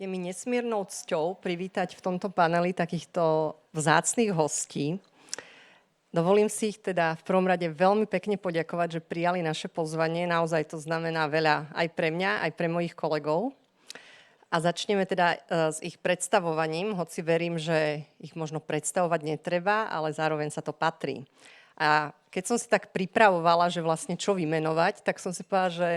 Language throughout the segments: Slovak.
Je mi nesmiernou cťou privítať v tomto paneli takýchto vzácnych hostí. Dovolím si ich teda v prvom rade veľmi pekne poďakovať, že prijali naše pozvanie. Naozaj to znamená veľa aj pre mňa, aj pre mojich kolegov. A začneme teda s ich predstavovaním, hoci verím, že ich možno predstavovať netreba, ale zároveň sa to patrí. A keď som si tak pripravovala, že vlastne čo vymenovať, tak som si povedala, že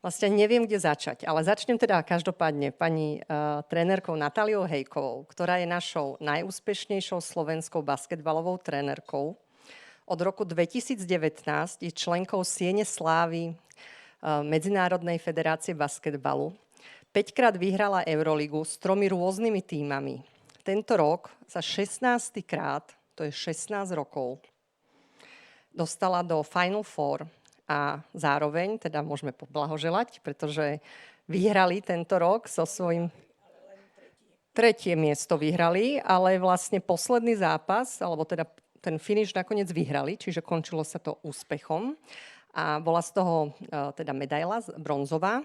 vlastne neviem, kde začať, ale začnem teda každopádne pani trénerkou Natáliou Hejkovou, ktorá je našou najúspešnejšou slovenskou basketbalovou trénerkou. Od roku 2019 je členkou Siene slávy Medzinárodnej federácie basketbalu. 5-krát vyhrala Euroligu s 3 rôznymi tímami. Tento rok sa 16. krát, to je 16 rokov, dostala do Final Four. A zároveň, teda môžeme poblahoželať, pretože vyhrali tento rok so svojím... Tretie miesto vyhrali, ale vlastne posledný zápas, alebo teda ten finish nakoniec vyhrali, čiže končilo sa to úspechom. A bola z toho teda medaila bronzová.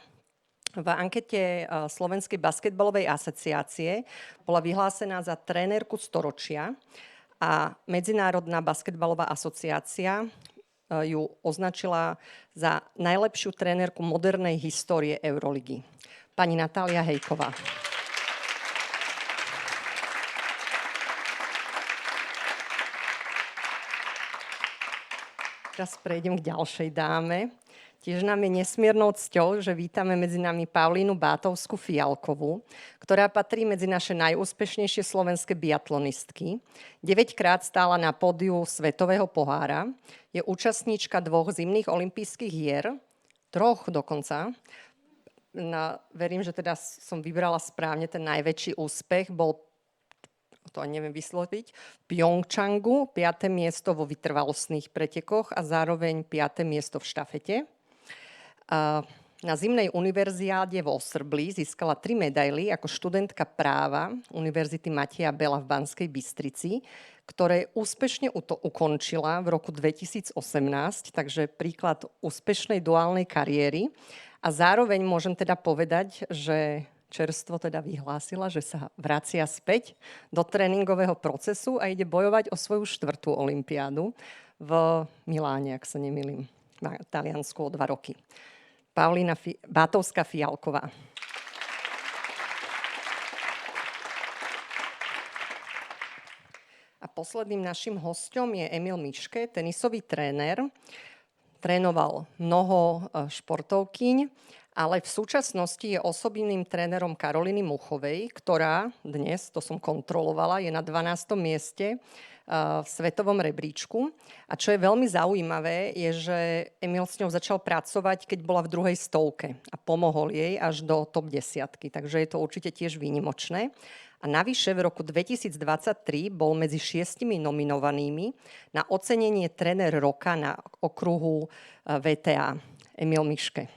V ankete Slovenskej basketbalovej asociácie bola vyhlásená za trénerku storočia a Medzinárodná basketbalová asociácia ju označila za najlepšiu trénerku modernej histórie Euroligy. Pani Natália Hejková. Teraz prejdem k ďalšej dáme. Tiež nám je nesmiernou cťou, že vítame medzi nami Paulínu Bátovskú-Fialkovú, ktorá patrí medzi naše najúspešnejšie slovenské biatlonistky. 9-krát stála na pódiu Svetového pohára. Je účastníčka 2 zimných olympijských hier, 3 dokonca. Verím, že teda som vybrala správne ten najväčší úspech. Bol, to neviem vysloviť, v Pjongčangu, 5. miesto vo vytrvalostných pretekoch a zároveň 5. miesto v štafete. Na zimnej univerziáde v Osrbli získala 3 medaily ako študentka práva Univerzity Mateja Bela v Banskej Bystrici, ktoré úspešne ukončila v roku 2018, takže príklad úspešnej duálnej kariéry. A zároveň môžem teda povedať, že čerstvo teda vyhlásila, že sa vracia späť do tréningového procesu a ide bojovať o svoju 4. olympiádu v Miláne, ak sa nemýlim, na Taliansku o 2 roky. Paulína Bátovská-Fialková. A posledným našim hosťom je Emil Miške, tenisový tréner. Trénoval mnoho športovkyň, ale v súčasnosti je osobným trénerom Karoliny Muchovej, ktorá dnes, to som kontrolovala, je na 12. mieste v svetovom rebríčku. A čo je veľmi zaujímavé, je, že Emil s ňou začal pracovať, keď bola v 2. stovke a pomohol jej až do top 10. Takže je to určite tiež výnimočné. A navyše v roku 2023 bol medzi 6 nominovanými na ocenenie tréner roka na okruhu VTA. Emil Miške.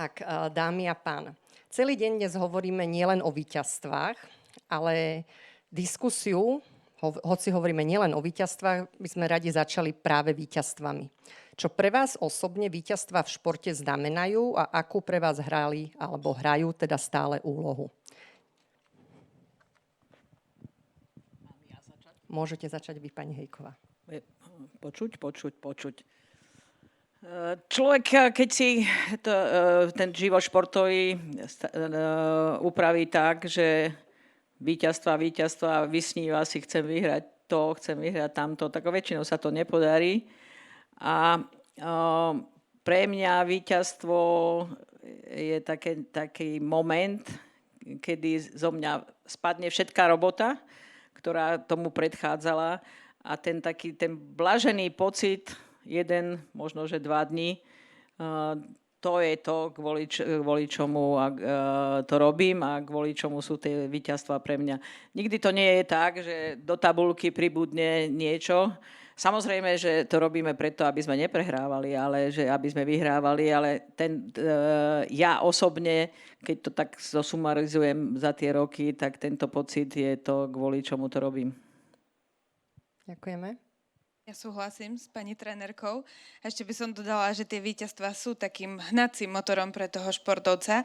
Tak, dámy a pán. Celý deň dnes hovoríme nielen o víťazstvách, ale diskusiu, hoci hovoríme nielen o víťazstvách, by sme radi začali práve víťazstvami. Čo pre vás osobne víťazstva v športe znamenajú a akú pre vás hrali alebo hrajú teda stále úlohu? Môžete začať vy, pani Hejková. Počuť. Človek, keď si ten život športový upraví tak, že víťazstva, vysníva si, chcem vyhrať to, chcem vyhrať tamto, tak väčšinou sa to nepodarí. A pre mňa víťazstvo je taký moment, kedy zo mňa spadne všetká robota, ktorá tomu predchádzala, a ten blažený pocit, 1, možno že 2 dní, to je to, kvôli čomu to robím a kvôli čomu sú tie víťazstvá pre mňa. Nikdy to nie je tak, že do tabuľky pribudne niečo. Samozrejme, že to robíme preto, aby sme neprehrávali, ale že aby sme vyhrávali, ale ja osobne, keď to tak zosumarizujem za tie roky, tak tento pocit je to, kvôli čomu to robím. Ďakujeme. Ja súhlasím s pani trénerkou. Ešte by som dodala, že tie víťazstvá sú takým hnacím motorom pre toho športovca.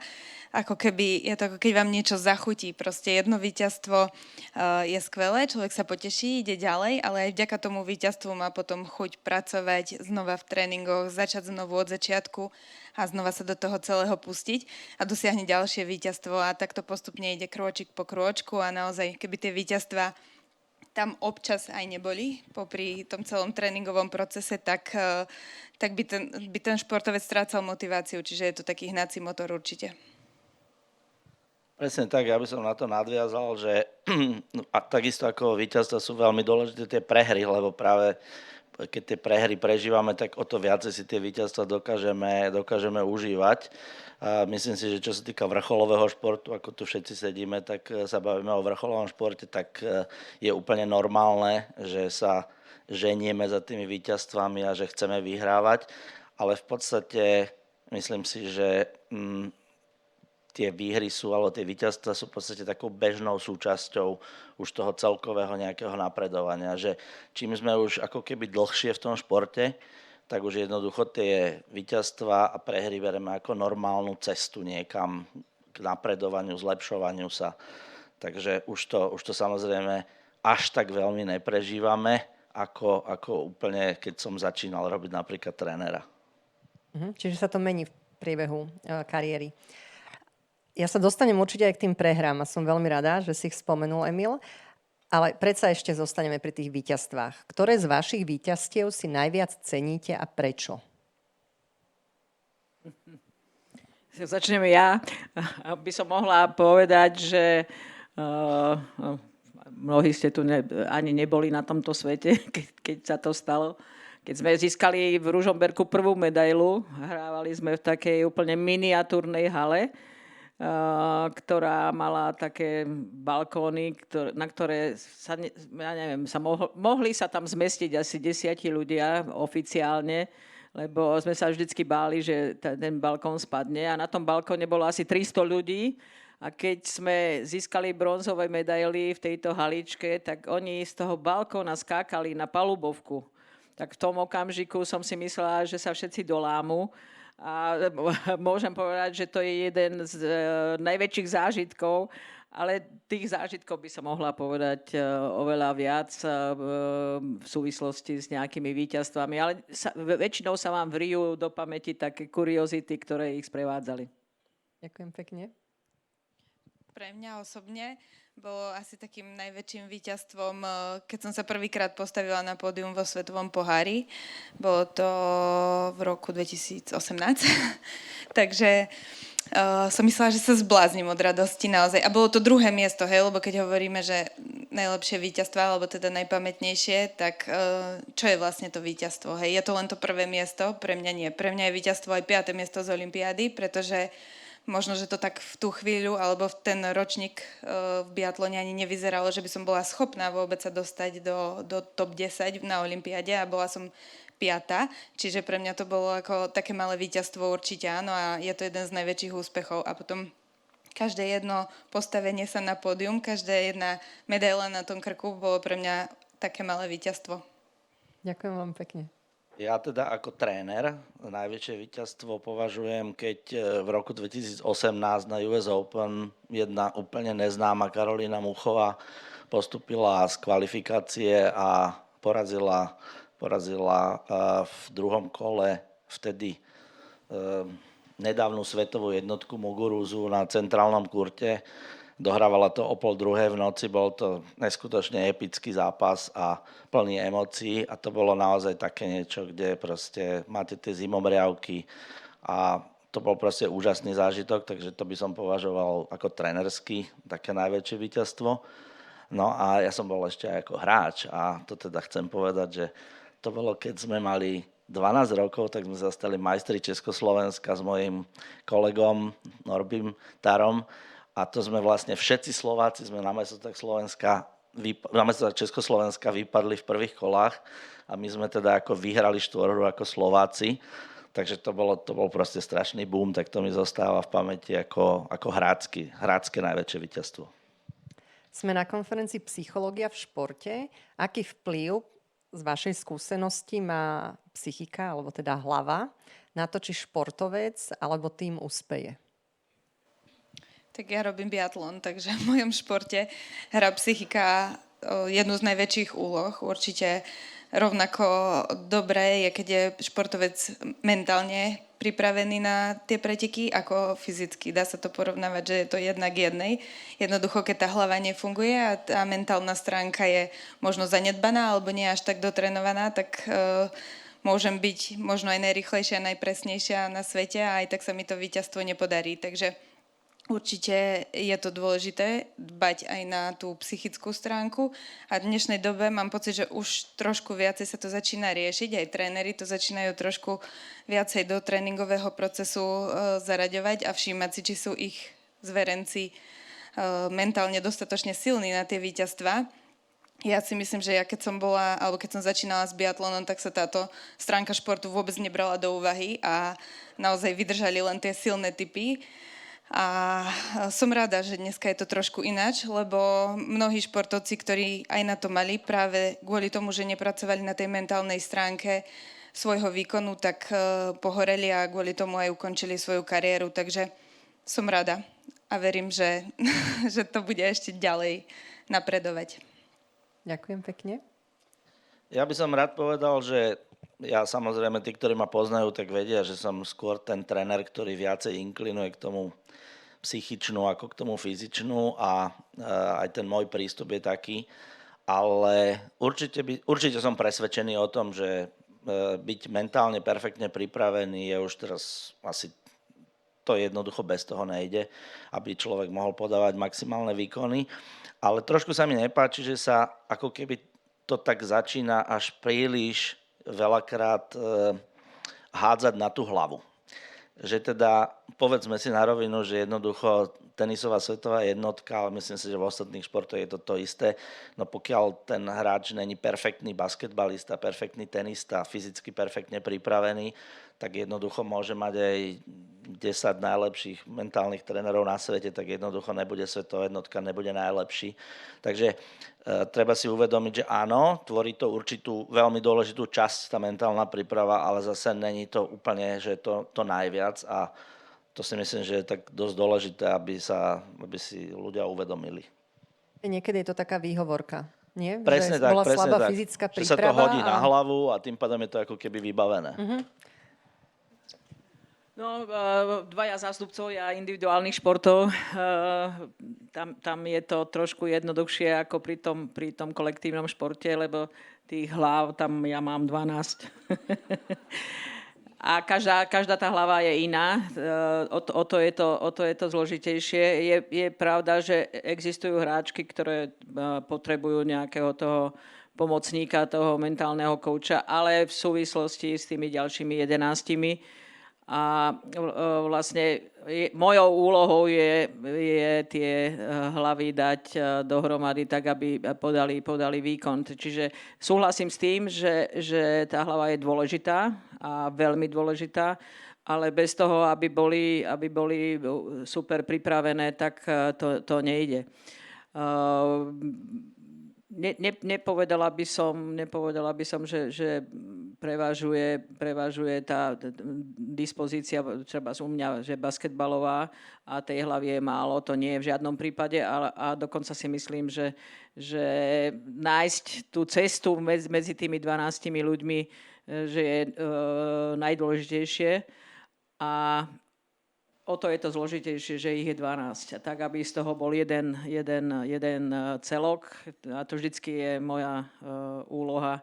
Ako keby, je to ako keď vám niečo zachutí. Proste jedno víťazstvo je skvelé, človek sa poteší, ide ďalej, ale aj vďaka tomu víťazstvu má potom chuť pracovať znova v tréningoch, začať znovu od začiatku a znova sa do toho celého pustiť a dosiahne ďalšie víťazstvo a takto postupne ide krôčik po krôčku a naozaj, keby tie víťazstvá tam občas aj neboli popri tom celom tréningovom procese, tak by ten športovec strácal motiváciu, čiže je to taký hnací motor určite. Presne tak, ja by som na to nadviazal, že a takisto ako víťazstva sú veľmi dôležité tie prehry, lebo práve keď tie prehry prežívame, tak o to viacej si tie víťazstva dokážeme užívať. A myslím si, že čo sa týka vrcholového športu, ako tu všetci sedíme, tak sa bavíme o vrcholovom športe, tak je úplne normálne, že sa ženieme za tými víťazstvami a že chceme vyhrávať, ale v podstate myslím si, že tie výhry sú, alebo tie víťazstvá sú v podstate takou bežnou súčasťou už toho celkového nejakého napredovania, že čím sme už ako keby dlhšie v tom športe, tak už jednoducho tie víťazstvá a prehry bereme ako normálnu cestu niekam k napredovaniu, zlepšovaniu sa. Takže už to samozrejme až tak veľmi neprežívame, ako úplne, keď som začínal robiť napríklad trénera. Čiže sa to mení v priebehu kariéry. Ja sa dostanem určite aj k tým prehrám a som veľmi rada, že si ich spomenul, Emil. Ale predsa ešte zostaneme pri tých víťazstvách. Ktoré z vašich víťazstiev si najviac ceníte a prečo? Začneme ja. By som mohla povedať, že mnohí ste tu ani neboli na tomto svete, keď sa to stalo. Keď sme získali v Ružomberku prvú medailu, hrávali sme v takej úplne miniatúrnej hale, ktorá mala také balkóny, na ktoré sa, mohli sa tam zmestiť asi 10 ľudia oficiálne, lebo sme sa vždycky báli, že ten balkón spadne a na tom balkóne bolo asi 300 ľudí a keď sme získali bronzové medaily v tejto haličke, tak oni z toho balkóna skákali na palubovku. Tak v tom okamžiku som si myslela, že sa všetci dolámu. A môžem povedať, že to je jeden z najväčších zážitkov, ale tých zážitkov by som mohla povedať oveľa viac v súvislosti s nejakými víťazstvami, ale väčšinou sa vám vrijú do pamäti také kuriozity, ktoré ich sprevádzali. Ďakujem pekne. Pre mňa osobne bolo asi takým najväčším víťazstvom, keď som sa prvýkrát postavila na pódium vo Svetovom pohári. Bolo to v roku 2018. Takže som myslela, že sa zbláznim od radosti naozaj. A bolo to druhé miesto, hej, lebo keď hovoríme, že najlepšie víťazstvo, alebo teda najpamätnejšie, tak čo je vlastne to víťazstvo? Hej, je to len to prvé miesto? Pre mňa nie. Pre mňa je víťazstvo aj 5. miesto z olympiády, pretože možno, že to tak v tú chvíľu alebo v ten ročník v biatlone ani nevyzeralo, že by som bola schopná vôbec sa dostať do top 10 na olympiáde a bola som 5. Čiže pre mňa to bolo ako také malé víťazstvo určite, áno, a je to jeden z najväčších úspechov. A potom každé jedno postavenie sa na pódium, každá jedna medaila na tom krku bolo pre mňa také malé víťazstvo. Ďakujem vám pekne. Ja teda ako tréner najväčšie víťazstvo považujem, keď v roku 2018 na US Open jedna úplne neznáma Karolína Muchová postúpila z kvalifikácie a porazila v druhom kole vtedy nedávnu svetovú jednotku Muguruzu na centrálnom kurte. Dohrávala to o 1:30 v noci, bol to neskutočne epický zápas a plný emócií a to bolo naozaj také niečo, kde proste máte tie zimomriavky a to bol proste úžasný zážitok, takže to by som považoval ako trénerský, také najväčšie víťazstvo. No a ja som bol ešte aj ako hráč a to teda chcem povedať, že to bolo, keď sme mali 12 rokov, tak sme sa stali majstri Československa s mojím kolegom Norbim Tarom. A to sme vlastne všetci Slováci, sme na majstrovstvách Československa vypadli v prvých kolách a my sme teda ako vyhrali štvorhru ako Slováci. Takže to bol proste strašný boom, tak to mi zostáva v pamäti ako hrácké najväčšie víťazstvo. Sme na konferencii Psychológia v športe. Aký vplyv z vašej skúsenosti má psychika, alebo teda hlava, na to, či športovec alebo tým úspeje? Tak ja robím biatlon, takže v mojom športe hrá psychika jednu z najväčších úloh. Určite rovnako dobré je, keď je športovec mentálne pripravený na tie preteky ako fyzicky. Dá sa to porovnávať, že je to jedna k jednej. Jednoducho, keď tá hlava nefunguje a tá mentálna stránka je možno zanedbaná alebo nie až tak dotrenovaná, tak môžem byť možno aj najrýchlejšia, najpresnejšia na svete a aj tak sa mi to víťazstvo nepodarí. Takže určite je to dôležité dbať aj na tú psychickú stránku a v dnešnej dobe mám pocit, že už trošku viacej sa to začína riešiť, aj tréneri to začínajú trošku viacej do tréningového procesu zaraďovať a všímať si, či sú ich zverenci mentálne dostatočne silní na tie víťazstvá. Ja si myslím, že ja keď som začínala s biatlonom, tak sa táto stránka športu vôbec nebrala do úvahy a naozaj vydržali len tie silné typy. A som rada, že dneska je to trošku ináč, lebo mnohí športovci, ktorí aj na to mali práve kvôli tomu, že nepracovali na tej mentálnej stránke svojho výkonu, tak pohoreli a kvôli tomu aj ukončili svoju kariéru. Takže som rada a verím, že, že to bude ešte ďalej napredovať. Ďakujem pekne. Ja by som rád povedal, že ja samozrejme, tí, ktorí ma poznajú, tak vedia, že som skôr ten tréner, ktorý viacej inklinuje k tomu psychičnú ako k tomu fyzičnú a aj ten môj prístup je taký. Ale určite som presvedčený o tom, že byť mentálne perfektne pripravený je už teraz asi to jednoducho bez toho nejde, aby človek mohol podávať maximálne výkony. Ale trošku sa mi nepáči, že sa ako keby to tak začína až príliš veľakrát hádzať na tú hlavu. Že teda, povedzme si na rovinu, že jednoducho tenisová svetová jednotka, ale myslím si, že v ostatných športoch je to isté, no pokiaľ ten hráč není perfektný basketbalista, perfektný tenista, fyzicky perfektne pripravený, tak jednoducho môže mať aj 10 najlepších mentálnych trénerov na svete, tak jednoducho nebude svetová jednotka, nebude najlepší. Takže treba si uvedomiť, že áno, tvorí to určitú veľmi dôležitú časť, tá mentálna príprava, ale zase není to úplne, že to najviac a to si myslím, že je tak dosť dôležité, aby si ľudia uvedomili. Niekedy je to taká výhovorka, nie? Presne že tak, bola presne slabá tak. fyzická Že sa to príprava. hodí na hlavu a tým pádom je to ako keby vybavené. No, dvaja zástupcovia individuálnych športov, tam je to trošku jednoduchšie ako pri tom kolektívnom športe, lebo tých hlav tam ja mám 12. A každá tá hlava je iná, o to je to zložitejšie. Je pravda, že existujú hráčky, ktoré potrebujú nejakého toho pomocníka, toho mentálneho kouča, ale v súvislosti s tými ďalšími 11. A vlastne mojou úlohou je tie hlavy dať dohromady tak, aby podali výkon. Čiže súhlasím s tým, že tá hlava je dôležitá a veľmi dôležitá, ale bez toho, aby boli super pripravené, tak to nejde. Nepovedala by som, že prevažuje tá dispozícia, treba u mňa, že basketbalová a tej hlavy je málo, to nie je v žiadnom prípade a dokonca si myslím, že nájsť tú cestu medzi tými 12 ľuďmi, že je najdôležitejšie a o to je to zložitejšie, že ich je 12. Tak, aby z toho bol jeden celok. A to vždycky je moja úloha.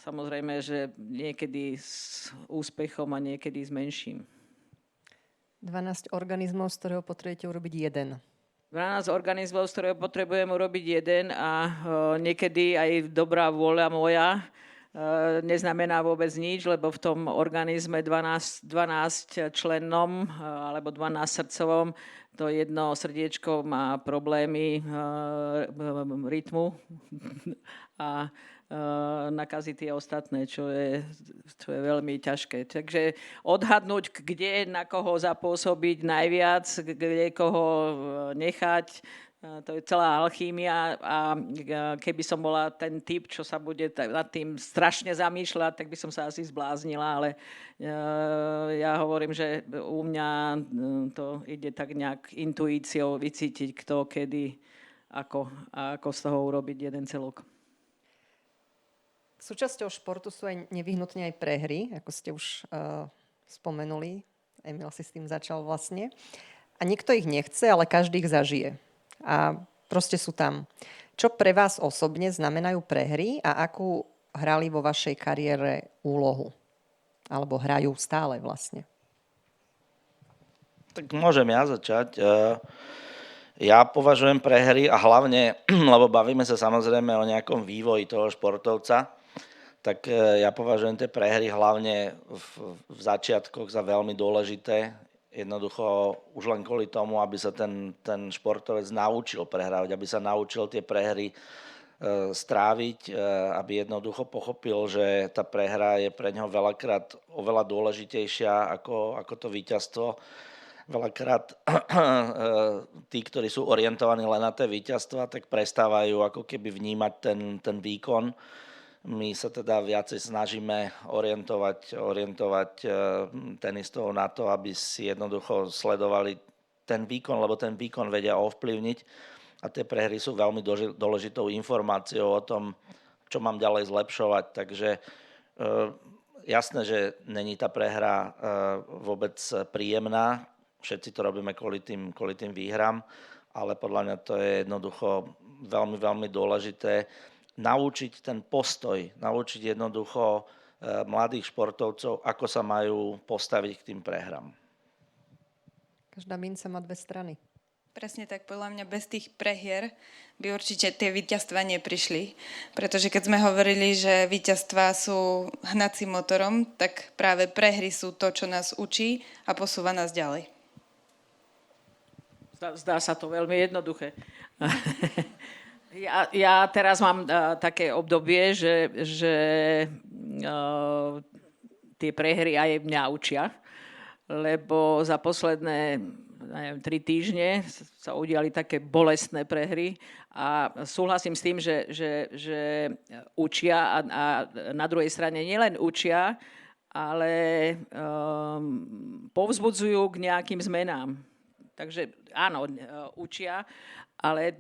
Samozrejme, že niekedy s úspechom a niekedy s menším. 12 organizmov, z ktorého potrebujete urobiť jeden. 12 organizmov, z ktorého potrebujem urobiť jeden a niekedy aj dobrá vôľa moja neznamená vôbec nič, lebo v tom organizme 12 člennom alebo 12 srdcovom to jedno srdiečko má problémy rytmu a nakazí tie ostatné, čo je veľmi ťažké. Takže odhadnúť, kde na koho zapôsobiť najviac, kde koho nechať, To je celá alchýmia a keby som bola ten typ, čo sa bude nad tým strašne zamýšľať, tak by som sa asi zbláznila, ale ja hovorím, že u mňa to ide tak nejak intuíciou vycítiť, kto, kedy, ako z toho urobiť jeden celok. Súčasťou športu sú aj nevyhnutne aj prehry, ako ste už spomenuli. Emil si s tým začal vlastne. A nikto ich nechce, ale každý ich zažije. A proste sú tam. Čo pre vás osobne znamenajú prehry a akú hrali vo vašej kariére úlohu? Alebo hrajú stále vlastne? Tak môžem ja začať. Ja považujem prehry a hlavne, lebo bavíme sa samozrejme o nejakom vývoji toho športovca, tak ja považujem tie prehry hlavne v začiatkoch za veľmi dôležité. Jednoducho už len kvôli tomu, aby sa ten športovec naučil prehrávať, aby sa naučil tie prehry stráviť, aby jednoducho pochopil, že tá prehra je pre ňoho veľakrát oveľa dôležitejšia ako to víťazstvo. Veľakrát tí, ktorí sú orientovaní len na tie víťazstva, tak prestávajú ako keby vnímať ten výkon. My sa teda viacej snažíme orientovať tenistov na to, aby si jednoducho sledovali ten výkon, lebo ten výkon vedia ovplyvniť a tie prehry sú veľmi dôležitou informáciou o tom, čo mám ďalej zlepšovať. Takže jasné, že není tá prehra vôbec príjemná, všetci to robíme kvôli tým výhram, ale podľa mňa to je jednoducho veľmi, veľmi dôležité naučiť ten postoj, naučiť jednoducho mladých športovcov, ako sa majú postaviť k tým prehrám. Každá minca má dve strany. Presne tak, podľa mňa bez tých prehier by určite tie víťazstvá neprišli. Pretože keď sme hovorili, že víťazstvá sú hnacím motorom, tak práve prehry sú to, čo nás učí a posúva nás ďalej. Zdá sa to veľmi jednoduché. Ja teraz mám také obdobie, že tie prehry aj mňa učia, lebo za posledné 3 týždne sa udiali také bolestné prehry a súhlasím s tým, že učia a na druhej strane nielen učia, ale povzbudzujú k nejakým zmenám. Takže áno, učia, ale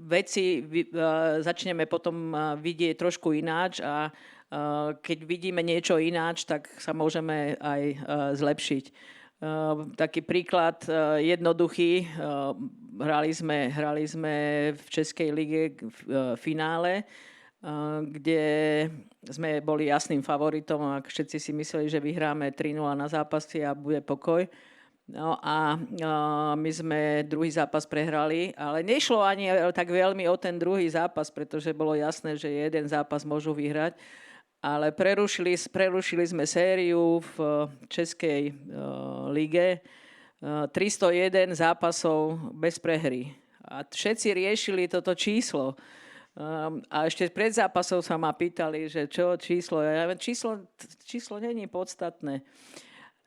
veci začneme potom vidieť trošku ináč a keď vidíme niečo ináč, tak sa môžeme aj zlepšiť. Taký príklad jednoduchý, hrali sme v Českej lige v finále, kde sme boli jasným favoritom a všetci si mysleli, že vyhráme 3-0 na zápasy a bude pokoj. No a my sme druhý zápas prehrali, ale nešlo ani tak veľmi o ten druhý zápas, pretože bolo jasné, že jeden zápas môžu vyhrať, ale prerušili sme sériu v Českej lige 301 zápasov bez prehry. A všetci riešili toto číslo. A ešte pred zápasom sa ma pýtali, že čo číslo je. Číslo není podstatné.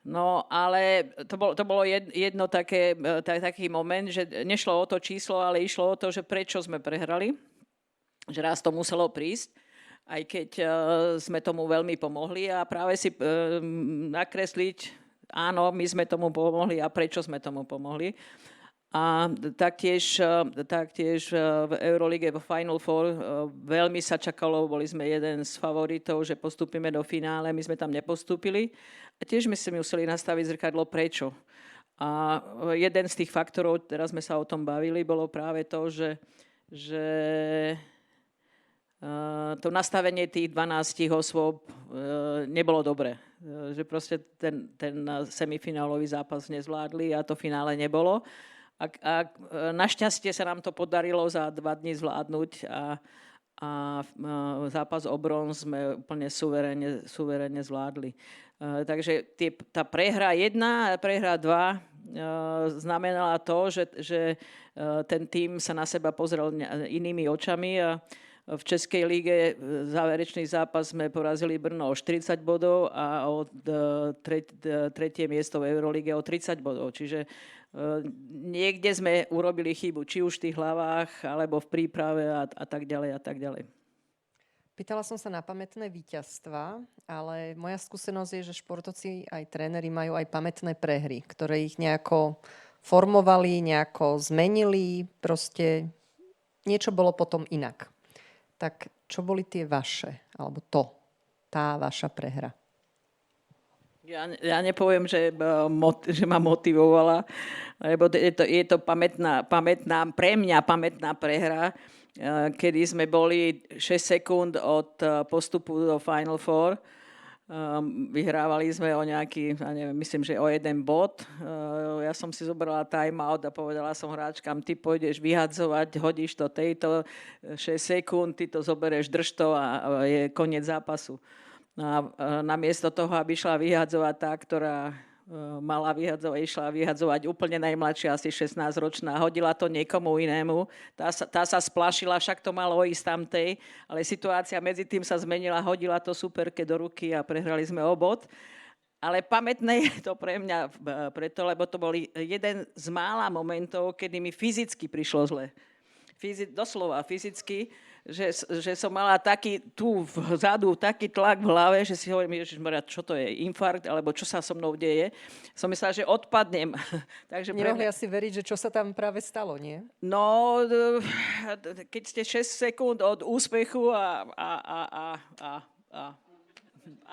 No, ale to bolo jedno taký moment, že nešlo o to číslo, ale išlo o to, že prečo sme prehrali. Že raz to muselo prísť, aj keď sme tomu veľmi pomohli a práve si nakresliť, áno, my sme tomu pomohli a prečo sme tomu pomohli. A taktiež v Eurolige vo Final Four veľmi sa čakalo, boli sme jeden z favoritov, že postúpime do finále, my sme tam nepostúpili. A tiež sme si museli nastaviť zrkadlo prečo. A jeden z tých faktorov, teraz sme sa o tom bavili, bolo práve to, že to nastavenie tých 12 osôb nebolo dobré. Že proste ten semifinálový zápas nezvládli a to finále nebolo. A našťastie sa nám to podarilo za 2 dní zvládnuť a zápas o bronz sme úplne suverénne zvládli. Takže tá prehra 1 a prehra 2 znamenala to, že ten tím sa na seba pozrel inými očami a v Českej líge záverečný zápas sme porazili Brno o 40 bodov a tretie miesto v Eurolíge o 30 bodov. Čiže niekde sme urobili chybu, či už v tých hlavách, alebo v príprave a tak ďalej a tak ďalej. Pýtala som sa na pamätné víťazstva, ale moja skúsenosť je, že športovci aj tréneri majú aj pamätné prehry, ktoré ich nejako formovali, nejako zmenili, proste niečo bolo potom inak. Tak čo boli tie vaše, alebo tá vaša prehra? Ja nepoviem, že ma motivovala, lebo je to pre mňa pamätná prehra, kedy sme boli 6 sekúnd od postupu do Final Four. Vyhrávali sme o nejaký, myslím, že o 1 bod. Ja som si zobrala time-out a povedala som hráčkam, ty pôjdeš vyhadzovať, hodíš to tejto 6 sekúnd, ty to zoberieš, drž to a je koniec zápasu. A namiesto toho, aby išla vyhadzovať tá, ktorá mala vyhadzovať, išla vyhadzovať úplne najmladšia, asi 16-ročná, hodila to niekomu inému. Tá sa splašila, však to malo ísť tamtej, ale situácia medzi tým sa zmenila, hodila to superke do ruky a prehrali sme o bod. Ale pamätné je to pre mňa preto, lebo to bol jeden z mála momentov, kedy mi fyzicky prišlo zle. Doslova fyzicky, že som mala taký tu vzadu, taký tlak v hlave, že si hovorím, Ježišmaria, čo to je, infarkt, alebo čo sa so mnou deje. Som myslela, že odpadnem. Takže Nemohli asi veriť, že čo sa tam práve stalo, nie? No, keď ste 6 sekúnd od úspechu a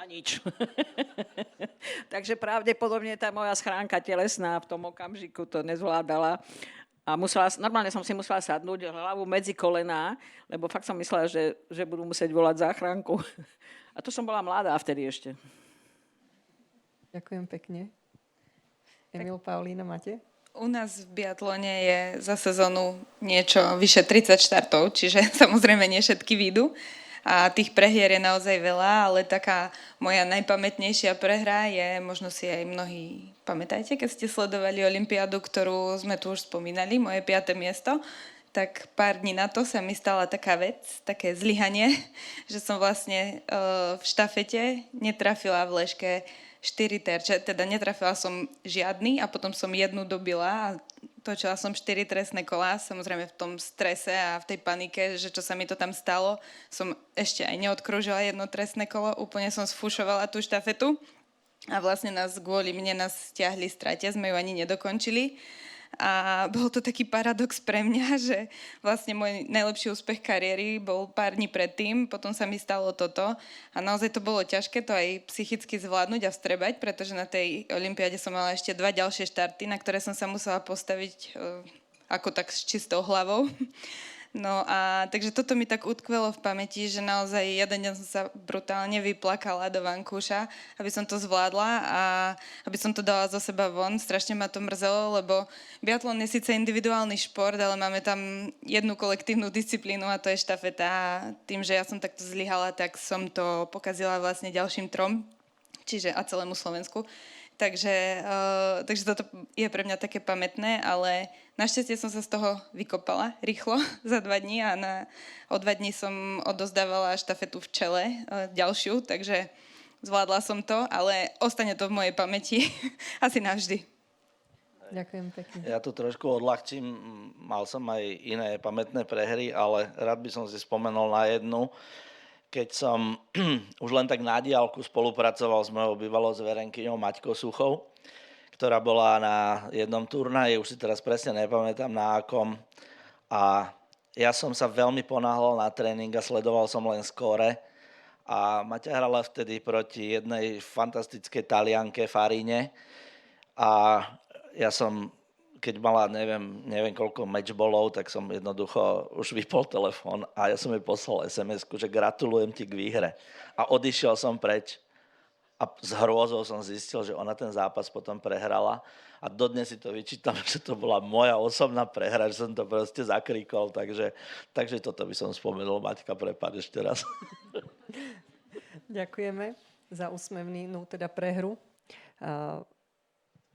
nič. Takže pravdepodobne tá moja schránka telesná v tom okamžiku to nezvládala. A normálne som si musela sadnúť hlavu medzi kolená, lebo fakt som myslela, že budú musieť volať záchranku. A to som bola mladá vtedy ešte. Ďakujem pekne. Emil, Paulína, máte? U nás v biatlone je za sezónu niečo vyše 30 štartov, čiže samozrejme nie všetky výjdu. A tých prehier je naozaj veľa, ale taká moja najpamätnejšia prehra je, možno si aj mnohí pamätajte, keď ste sledovali olympiádu, ktorú sme tu už spomínali, moje 5. miesto, tak pár dní na to sa mi stala taká vec, také zlyhanie, že som vlastne v štafete netrafila v ležke 4 terče, teda netrafila som žiadny a potom som jednu dobila a točila som 4 trestné kolá, samozrejme v tom strese a v tej panike, že čo sa mi to tam stalo, som ešte aj neodkružila jedno trestné kolo, úplne som sfušovala tú štafetu a vlastne kvôli mne nás stiahli z trate, sme ju ani nedokončili. A bol to taký paradox pre mňa, že vlastne môj najlepší úspech kariéry bol pár dní predtým, potom sa mi stalo toto a naozaj to bolo ťažké to aj psychicky zvládnuť a vstrebať, pretože na tej olympiáde som mala ešte 2 ďalšie štarty, na ktoré som sa musela postaviť ako tak s čistou hlavou. No a takže toto mi tak utkvelo v pamäti, že naozaj jeden deň som sa brutálne vyplakala do vankúša, aby som to zvládla a aby som to dala zo seba von. Strašne ma to mrzelo, lebo biatlon je síce individuálny šport, ale máme tam jednu kolektívnu disciplínu a to je štafeta. A tým, že ja som takto zlyhala, tak som to pokazila vlastne ďalším 3, čiže a celému Slovensku. Takže toto je pre mňa také pamätné, ale našťastie som sa z toho vykopala rýchlo za 2 dní a o 2 dní som odozdávala štafetu v čele ďalšiu, takže zvládla som to, ale ostane to v mojej pamäti asi navždy. Ďakujem pekne. Ja to trošku odľahčím, mal som aj iné pamätné prehry, ale rád by som si spomenul na jednu, keď som už len tak na diaľku spolupracoval s mojou bývalou zverenkyňou Maťkou Suchou, ktorá bola na jednom turnaji, už si teraz presne nepamätám na akom. A ja som sa veľmi ponáhľal na tréning a sledoval som len skóre. A Maťa hrala vtedy proti jednej fantastickej Talianke Farine. A ja som, keď mala neviem koľko matchballov, tak som jednoducho už vypol telefón a ja som jej poslal SMS-ku, že gratulujem ti k výhre. A odišiel som preč. A s hrôzou som zistil, že ona ten zápas potom prehrala. A dodnes si to vyčítam, že to bola moja osobná prehra, že som to proste zakríkol. Takže toto by som spomenul. Maťka, prepáč ešte raz. Ďakujeme za úsmevnú teda prehru.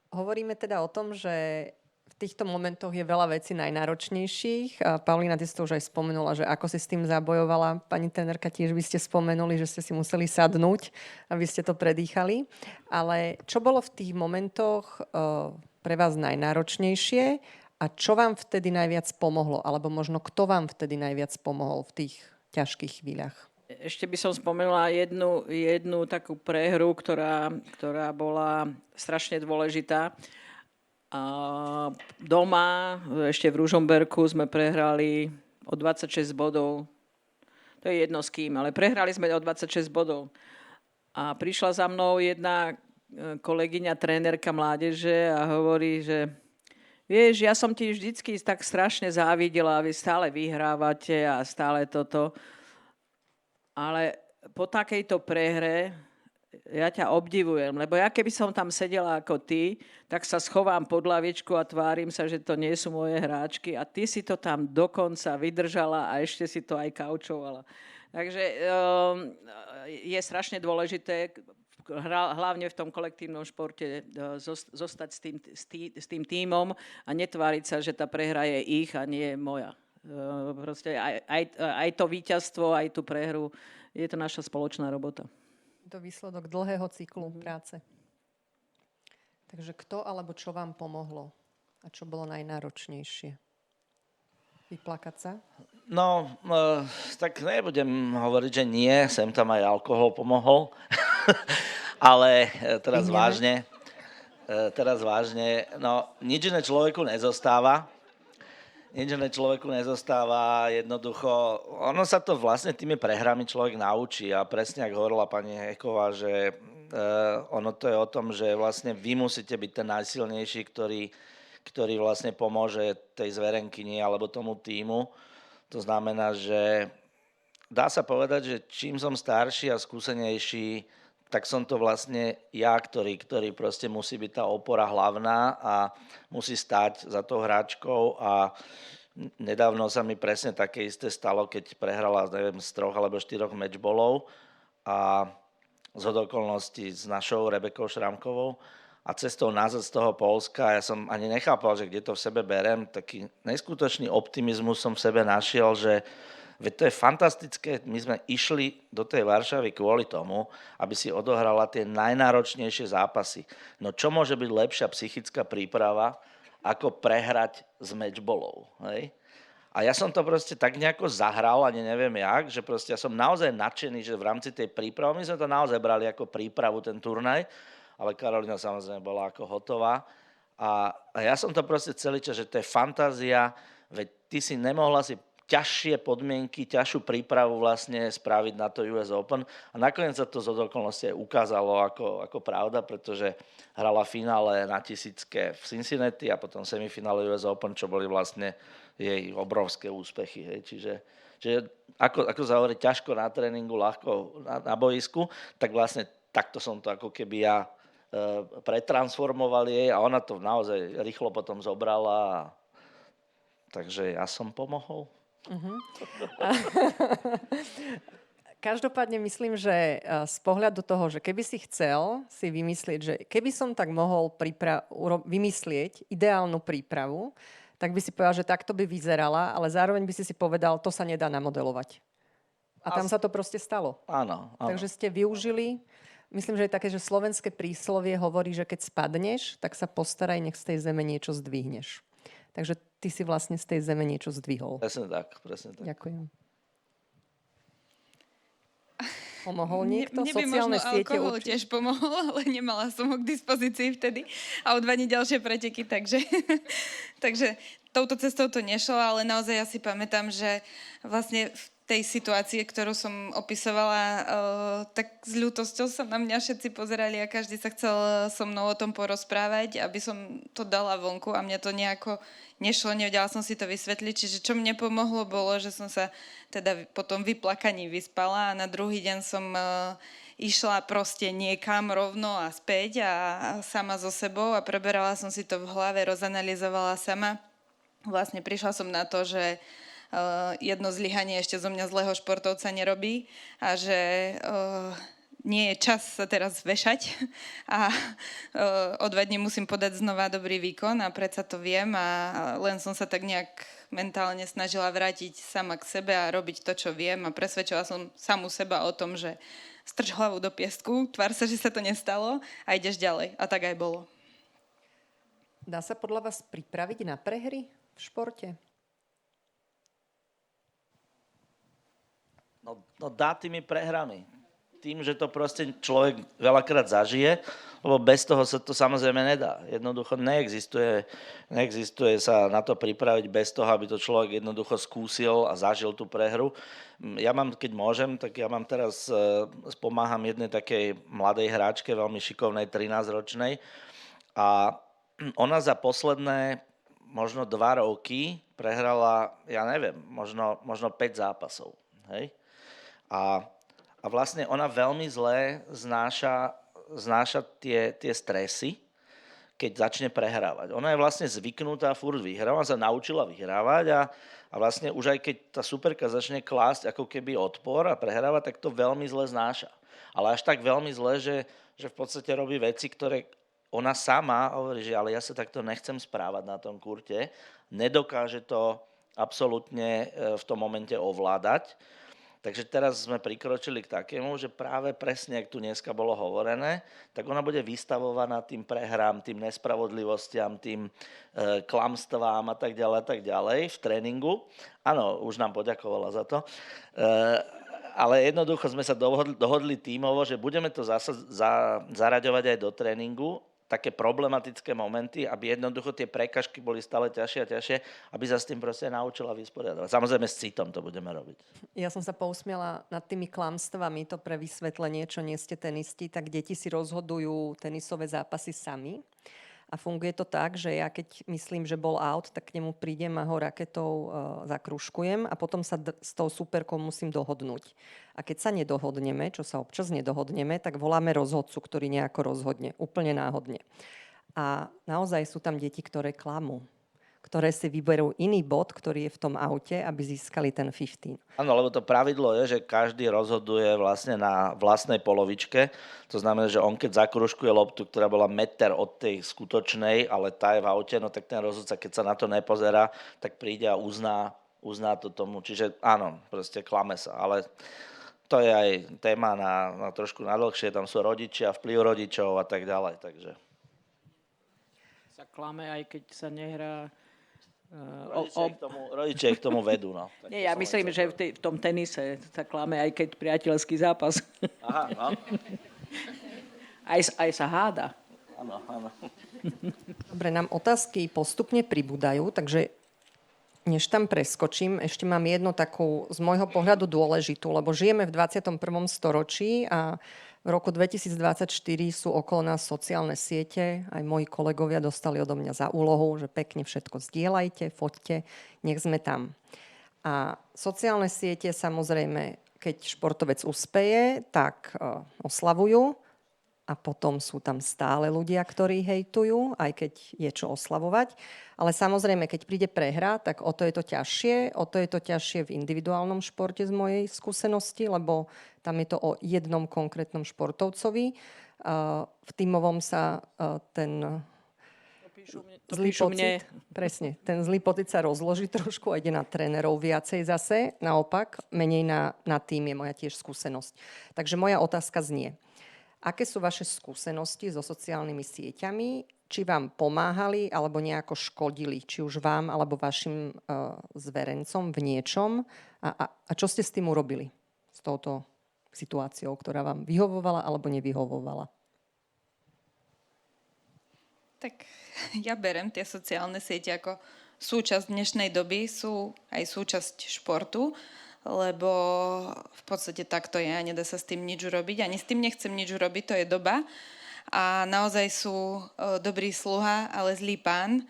Hovoríme teda o tom, že v týchto momentoch je veľa vecí najnáročnejších. A Paulína, ty si to už aj spomenula, že ako si s tým zabojovala. Pani trénerka, tiež by ste spomenuli, že ste si museli sadnúť, aby ste to predýchali. Ale čo bolo v tých momentoch pre vás najnáročnejšie a čo vám vtedy najviac pomohlo? Alebo možno kto vám vtedy najviac pomohol v tých ťažkých chvíľach? Ešte by som spomenula jednu takú prehru, ktorá bola strašne dôležitá. A doma, ešte v Ružomberku, sme prehrali o 26 bodov. To je jedno s kým, ale prehrali sme o 26 bodov. A prišla za mnou jedna kolegyňa, trénerka mládeže a hovorí, že vieš, ja som ti vždycky tak strašne závidela, vy stále vyhrávate a stále toto. Ale po takejto prehre ja ťa obdivujem, lebo ja keby som tam sedela ako ty, tak sa schovám pod lavičku a tvárim sa, že to nie sú moje hráčky a ty si to tam dokonca vydržala a ešte si to aj kaučovala. Takže je strašne dôležité, hlavne v tom kolektívnom športe, zostať s tým tímom a netváriť sa, že tá prehra je ich a nie je moja. Proste aj to víťazstvo, aj tú prehru, je to naša spoločná robota. To výsledok dlhého cyklu práce. Takže kto alebo čo vám pomohlo? A čo bolo najnáročnejšie? Vyplakať sa? No, tak nebudem hovoriť, že nie, sem tam aj alkohol pomohol, ale teraz vážne, no nič iné človeku nezostáva, jednoducho, ono sa to vlastne tými prehrami človek naučí a presne ako hovorila pani Heková, že ono to je o tom, že vlastne vy musíte byť ten najsilnejší, ktorý vlastne pomôže tej zverenkyni alebo tomu tímu. To znamená, že dá sa povedať, že čím som starší a skúsenejší, tak som to vlastne ja, ktorý proste musí byť tá opora hlavná a musí stáť za tou hráčkou a nedávno sa mi presne také isté stalo, keď prehrala, neviem, z 3 alebo 4 matchballov a zhodou okolností s našou Rebekou Šramkovou a cestou nazad z toho Poľska, ja som ani nechápal, že kde to v sebe berem, taký neskutočný optimizmus som v sebe našiel, že veď to je fantastické, my sme išli do tej Varšavy kvôli tomu, aby si odohrala tie najnáročnejšie zápasy. No čo môže byť lepšia psychická príprava, ako prehrať s matchballov, hej? A ja som to proste tak nejako zahral, ani neviem jak, že proste ja som naozaj nadšený, že v rámci tej prípravy, my sme to naozaj brali ako prípravu, ten turnaj, ale Karolina samozrejme bola ako hotová. A ja som to proste celý čas, že to je fantázia, veď ty si nemohla si ťažšie podmienky, ťažšiu prípravu vlastne spraviť na to US Open. A nakoniec sa to z okolností ukázalo ako pravda, pretože hrala finále na 1000 v Cincinnati a potom semifinále US Open, čo boli vlastne jej obrovské úspechy. Hej. Čiže ako sa hovorí, ťažko na tréningu, ľahko na boisku, tak vlastne takto som to ako keby ja pretransformoval jej a ona to naozaj rýchlo potom zobrala. Takže ja som pomohol. Každopádne myslím, že z pohľadu toho, že keby si chcel si vymyslieť, že keby som tak mohol vymyslieť ideálnu prípravu, tak by si povedal, že takto by vyzerala, ale zároveň by si povedal, to sa nedá namodelovať. A tam sa to proste stalo. Áno. Takže ste využili, myslím, že je také, že slovenské príslovie hovorí, že keď spadneš, tak sa postaraj, nech z tej zeme niečo zdvihneš. Takže ty si vlastne z tej zeme niečo zdvihol. Presne tak. Ďakujem. Pomohol niekto? Mne by Sociálne možno siete alkohol tiež pomohol, ale nemala som ho k dispozícii vtedy a o 2 dní ďalšie preteky, takže touto cestou to nešlo, ale naozaj ja si pamätám, že vlastne v tej situácii, ktorú som opisovala, tak s ľútosťou sa na mňa všetci pozerali a každý sa chcel so mnou o tom porozprávať, aby som to dala vonku a mňa to nejako nešlo, nevedela som si to vysvetliť. Čiže čo mne pomohlo bolo, že som sa teda potom vyplakaní vyspala a na druhý deň som išla proste niekam rovno a späť a sama so sebou a preberala som si to v hlave, rozanalizovala sama. Vlastne prišla som na to, že jedno zlyhanie ešte zo mňa zlého športovca nerobí a že nie je čas sa teraz vešať a o 2 dní musím podať znova dobrý výkon a predsa to viem a len som sa tak nejak mentálne snažila vrátiť sama k sebe a robiť to, čo viem a presvedčila som samu seba o tom, že strč hlavu do piesku, tvár sa, že sa to nestalo a ideš ďalej. A tak aj bolo. Dá sa podľa vás pripraviť na prehry v športe? No dá tými prehrami. Tým, že to proste človek veľakrát zažije, lebo bez toho sa to samozrejme nedá. Jednoducho neexistuje sa na to pripraviť bez toho, aby to človek jednoducho skúsil a zažil tú prehru. Ja mám, keď môžem, tak ja mám teraz, pomáham jednej takej mladej hráčke, veľmi šikovnej, 13-ročnej a ona za posledné možno 2 roky prehrala, ja neviem, možno 5 zápasov. Hej? A vlastne ona veľmi zle znáša tie stresy, keď začne prehrávať. Ona je vlastne zvyknutá furt vyhrávať, ona sa naučila vyhrávať a vlastne už aj keď tá superka začne klásť ako keby odpor a prehrávať, tak to veľmi zle znáša. Ale až tak veľmi zle, že v podstate robí veci, ktoré ona sama hovorí, že ale ja sa takto nechcem správať na tom kurte, nedokáže to absolútne v tom momente ovládať. Takže teraz sme prikročili k takému, že práve presne, ak tu dneska bolo hovorené, tak ona bude vystavovaná tým prehrám, tým nespravodlivostiam, tým klamstvám a tak ďalej v tréningu. Áno, už nám poďakovala za to. Ale jednoducho sme sa dohodli tímovo, že budeme to zaraďovať aj do tréningu, také problematické momenty, aby jednoducho tie prekažky boli stále ťažšie a ťažšie, aby sa s tým proste naučila vysporiadať. Samozrejme s citom to budeme robiť. Ja som sa pousmiela nad tými klamstvami, to pre vysvetlenie, čo nie ste tenisti, tak deti si rozhodujú tenisové zápasy sami. A funguje to tak, že ja keď myslím, že bol out, tak k nemu prídem a ho raketou zakružkujem a potom sa s tou superkou musím dohodnúť. A keď sa nedohodneme, čo sa občas nedohodneme, tak voláme rozhodcu, ktorý nejako rozhodne, úplne náhodne. A naozaj sú tam deti, ktoré klamú, ktoré si vyberú iný bod, ktorý je v tom aute, aby získali ten 15. Áno, lebo to pravidlo je, že každý rozhoduje vlastne na vlastnej polovičke. To znamená, že on keď zakružkuje loptu, ktorá bola meter od tej skutočnej, ale tá je v aute, no tak ten rozhodca, keď sa na to nepozerá, tak príde a uzná to tomu. Čiže áno, proste klame sa. Ale to je aj téma na trošku nadlhšie. Tam sú rodičia, vplyv rodičov a tak ďalej. Takže Sa klame, aj keď sa nehrá. Rodičia ich k tomu vedú. No. Nie, ja myslím, že v tom tenise sa klame, aj keď priateľský zápas. Aha, no. Aj sa háda. Áno. Dobre, nám otázky postupne pribúdajú, takže než tam preskočím, ešte mám jednu takú z môjho pohľadu dôležitú, lebo žijeme v 21. storočí a v roku 2024 sú okolo nás sociálne siete. Aj moji kolegovia dostali odo mňa za úlohu, že pekne všetko zdieľajte, foťte, nech sme tam. A sociálne siete samozrejme, keď športovec uspeje, tak oslavujú a potom sú tam stále ľudia, ktorí hejtujú, aj keď je čo oslavovať. Ale samozrejme, keď príde prehra, tak o to je to ťažšie v individuálnom športe z mojej skúsenosti, lebo tam je to o jednom konkrétnom športovcovi. V tímovom sa ten zlý pocit, presne, ten zlý pocit sa rozloží trošku a ide na trénerov viacej zase. Naopak, menej na tým je moja tiež skúsenosť. Takže moja otázka znie: aké sú vaše skúsenosti so sociálnymi sieťami? Či vám pomáhali alebo nejako škodili, či už vám alebo vašim zverencom v niečom? A čo ste s tým urobili? S touto situáciou, ktorá vám vyhovovala alebo nevyhovovala? Tak ja berem tie sociálne siete ako súčasť dnešnej doby, sú aj súčasť športu, lebo v podstate takto je a nedá sa s tým nič urobiť. Ani s tým nechcem nič urobiť, to je doba. A naozaj sú dobrý sluha, ale zlý pán.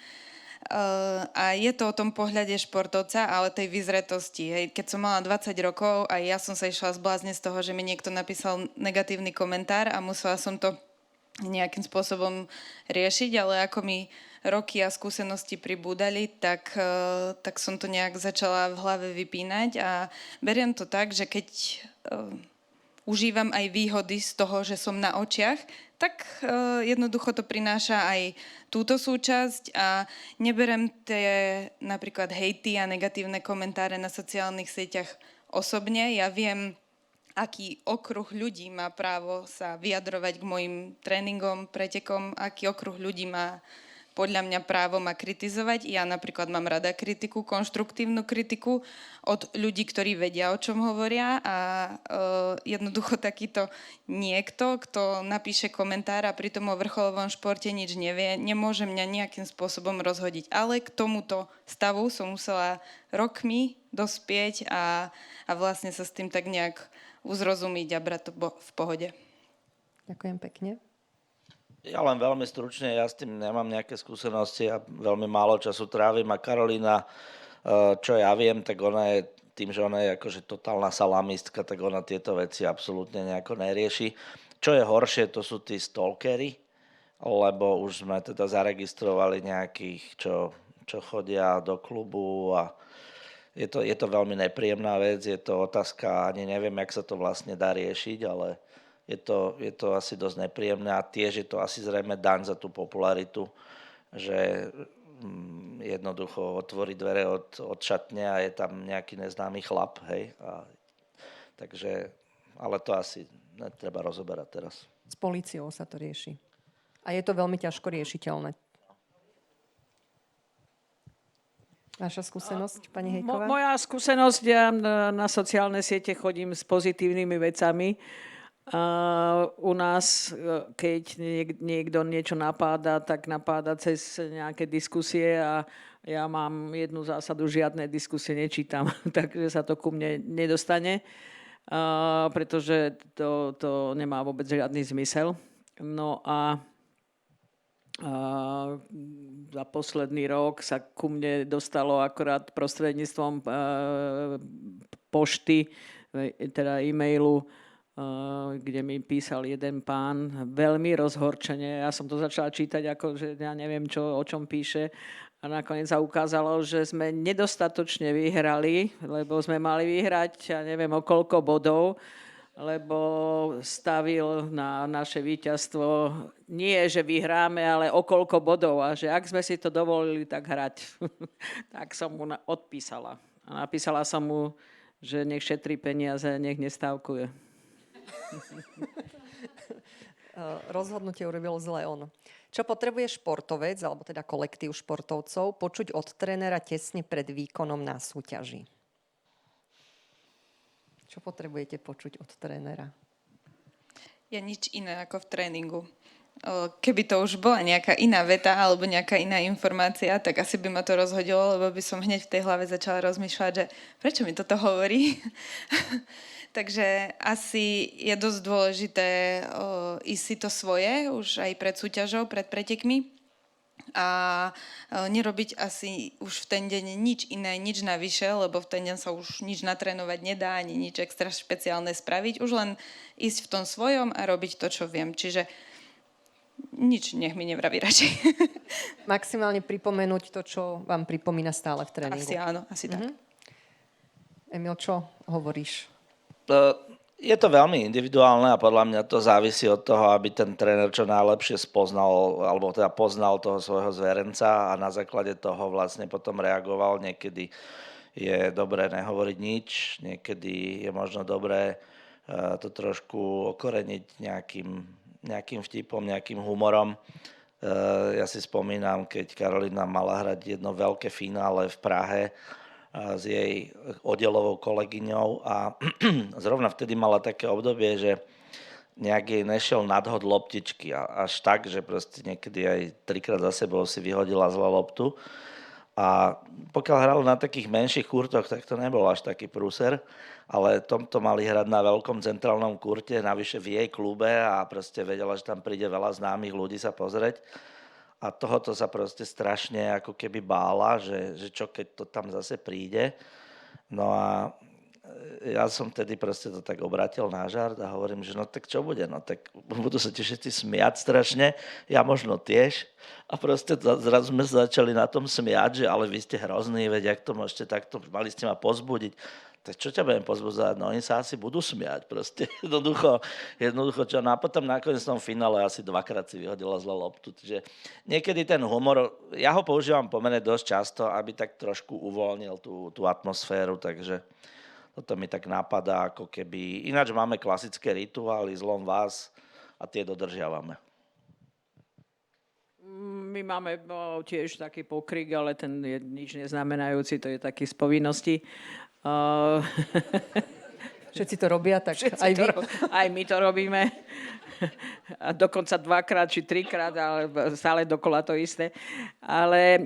A je to o tom pohľade športovca, ale tej vyzretosti. Hej. Keď som mala 20 rokov, aj ja som sa išla zblázniť z toho, že mi niekto napísal negatívny komentár a musela som to nejakým spôsobom riešiť, ale ako mi roky a skúsenosti pribúdali, tak som to nejak začala v hlave vypínať a beriem to tak, že keď užívam aj výhody z toho, že som na očiach, tak jednoducho to prináša aj túto súčasť a neberem tie napríklad hejty a negatívne komentáre na sociálnych sieťach osobne. Ja viem, aký okruh ľudí má právo sa vyjadrovať k mojim tréningom, pretekom, aký okruh ľudí má podľa mňa právo ma kritizovať. Ja napríklad mám rada kritiku, konštruktívnu kritiku od ľudí, ktorí vedia, o čom hovoria a jednoducho takýto niekto, kto napíše komentár a pri tom o vrcholovom športe nič nevie, nemôže mňa nejakým spôsobom rozhodiť. Ale k tomuto stavu som musela rokmi dospieť a vlastne sa s tým tak nejak uzrozumiť a brať to v pohode. Ďakujem pekne. Ja len veľmi stručne, ja s tým nemám nejaké skúsenosti, ja veľmi málo času trávim a Karolína, čo ja viem, tak ona je tým, že ona je akože totálna salamistka, tak ona tieto veci absolútne nejako nerieši. Čo je horšie, to sú tí stalkery, lebo už sme teda zaregistrovali nejakých, čo chodia do klubu a je to veľmi nepríjemná vec, je to otázka, ani neviem, jak sa to vlastne dá riešiť, ale je to asi dosť nepríjemné a tiež je to asi zrejme daň za tú popularitu, že jednoducho otvorí dvere od šatne a je tam nejaký neznámy chlap, hej. Takže, ale to asi netreba rozoberať teraz. S políciou sa to rieši. A je to veľmi ťažko riešiteľné. Vaša skúsenosť, pani Hejková? Moja skúsenosť, ja na sociálne siete chodím s pozitívnymi vecami. U nás, keď niekto niečo napáda, tak napáda cez nejaké diskusie a ja mám jednu zásadu, žiadne diskusie nečítam, takže sa to ku mne nedostane, pretože to nemá vôbec žiadny zmysel. No a za posledný rok sa ku mne dostalo akorát prostredníctvom pošty, teda e-mailu, kde mi písal jeden pán veľmi rozhorčene. Ja som to začala čítať, ako že ja neviem, o čom píše. A nakoniec sa ukázalo, že sme nedostatočne vyhrali, lebo sme mali vyhrať, ja neviem, o koľko bodov, lebo stavil na naše víťazstvo nie, že vyhráme, ale o koľko bodov. A že ak sme si to dovolili tak hrať, tak som mu odpísala. A napísala som mu, že nech šetrí peniaze, nech nestávkuje. Rozhodnutie urobil zle on. Čo potrebuje športovec, alebo teda kolektív športovcov, počuť od trénera tesne pred výkonom na súťaži? Čo potrebujete počuť od trénera? Ja nič iné ako v tréningu. Keby to už bola nejaká iná veta alebo nejaká iná informácia, tak asi by ma to rozhodilo, lebo by som hneď v tej hlave začala rozmýšľať, že prečo mi toto hovorí? Takže asi je dosť dôležité ísť si to svoje, už aj pred súťažou, pred pretekmi a nerobiť asi už v ten deň nič iné, nič navyše, lebo v ten deň sa už nič natrénovať nedá, ani nič extra špeciálne spraviť, už len ísť v tom svojom a robiť to, čo viem. Čiže nič nech mi nevraví radšej. Maximálne pripomenúť to, čo vám pripomína stále v tréningu. Asi áno, asi tak. Emil, čo hovoríš? Je to veľmi individuálne a podľa mňa to závisí od toho, aby ten tréner čo najlepšie spoznal, alebo teda poznal toho svojho zverenca a na základe toho vlastne potom reagoval. Niekedy je dobré nehovoriť nič, niekedy je možno dobré to trošku okoreniť nejakým vtipom, nejakým humorom. Ja si spomínam, keď Karolína mala hrať jedno veľké finále v Prahe s jej oddelovou kolegyňou a zrovna vtedy mala také obdobie, že nejak jej nešiel nadhod loptičky až tak, že proste niekedy aj 3-krát za sebou si vyhodila zle loptu. A pokiaľ hralo na takých menších kurtoch, tak to nebol až taký prúser, ale tomto mali hrať na veľkom centrálnom kurte, navyše v jej klube a proste vedela, že tam príde veľa známych ľudí sa pozrieť. A tohoto sa proste strašne ako keby bála, že čo keď to tam zase príde. No a ja som tedy proste to tak obratil na žart a hovorím, že no tak čo bude, no tak budú sa ti všetci smiať strašne, ja možno tiež. A proste zrazu sme sa začali na tom smiať, že ale vy ste hrozný, veď jak to môžete takto, mali ste ma pozbudiť. Tak čo ťa budem pozbudzovať? No oni sa asi budú smiať proste. Jednoducho čo. No a potom nakoniec v tom finále asi dvakrát si vyhodila zle loptu. Čiže niekedy ten humor, ja ho používam pomerne dosť často, aby tak trošku uvoľnil tú atmosféru, takže toto mi tak napadá, ako keby... Ináč máme klasické rituály, zlom vás a tie dodržiavame. My máme tiež taký pokrik, ale ten je nič neznamenajúci, to je taký z povinnosti. Všetci to robia, tak Všetci aj vy. Aj my to robíme. A dokonca 2-krát či 3-krát, ale stále dokola to isté. Ale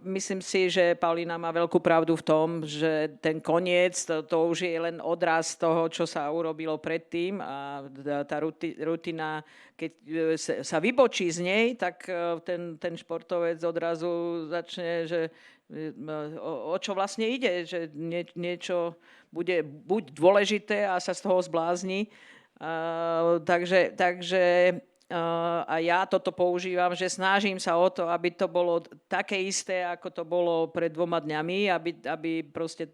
myslím si, že Paulína má veľkú pravdu v tom, že ten koniec, to už je len odraz toho, čo sa urobilo predtým a tá rutina, keď sa vybočí z nej, tak ten športovec odrazu začne, že o čo vlastne ide, že niečo bude buď dôležité a sa z toho zblázni. Takže a ja toto používam, že snažím sa o to, aby to bolo také isté, ako to bolo pred 2 dňami, aby proste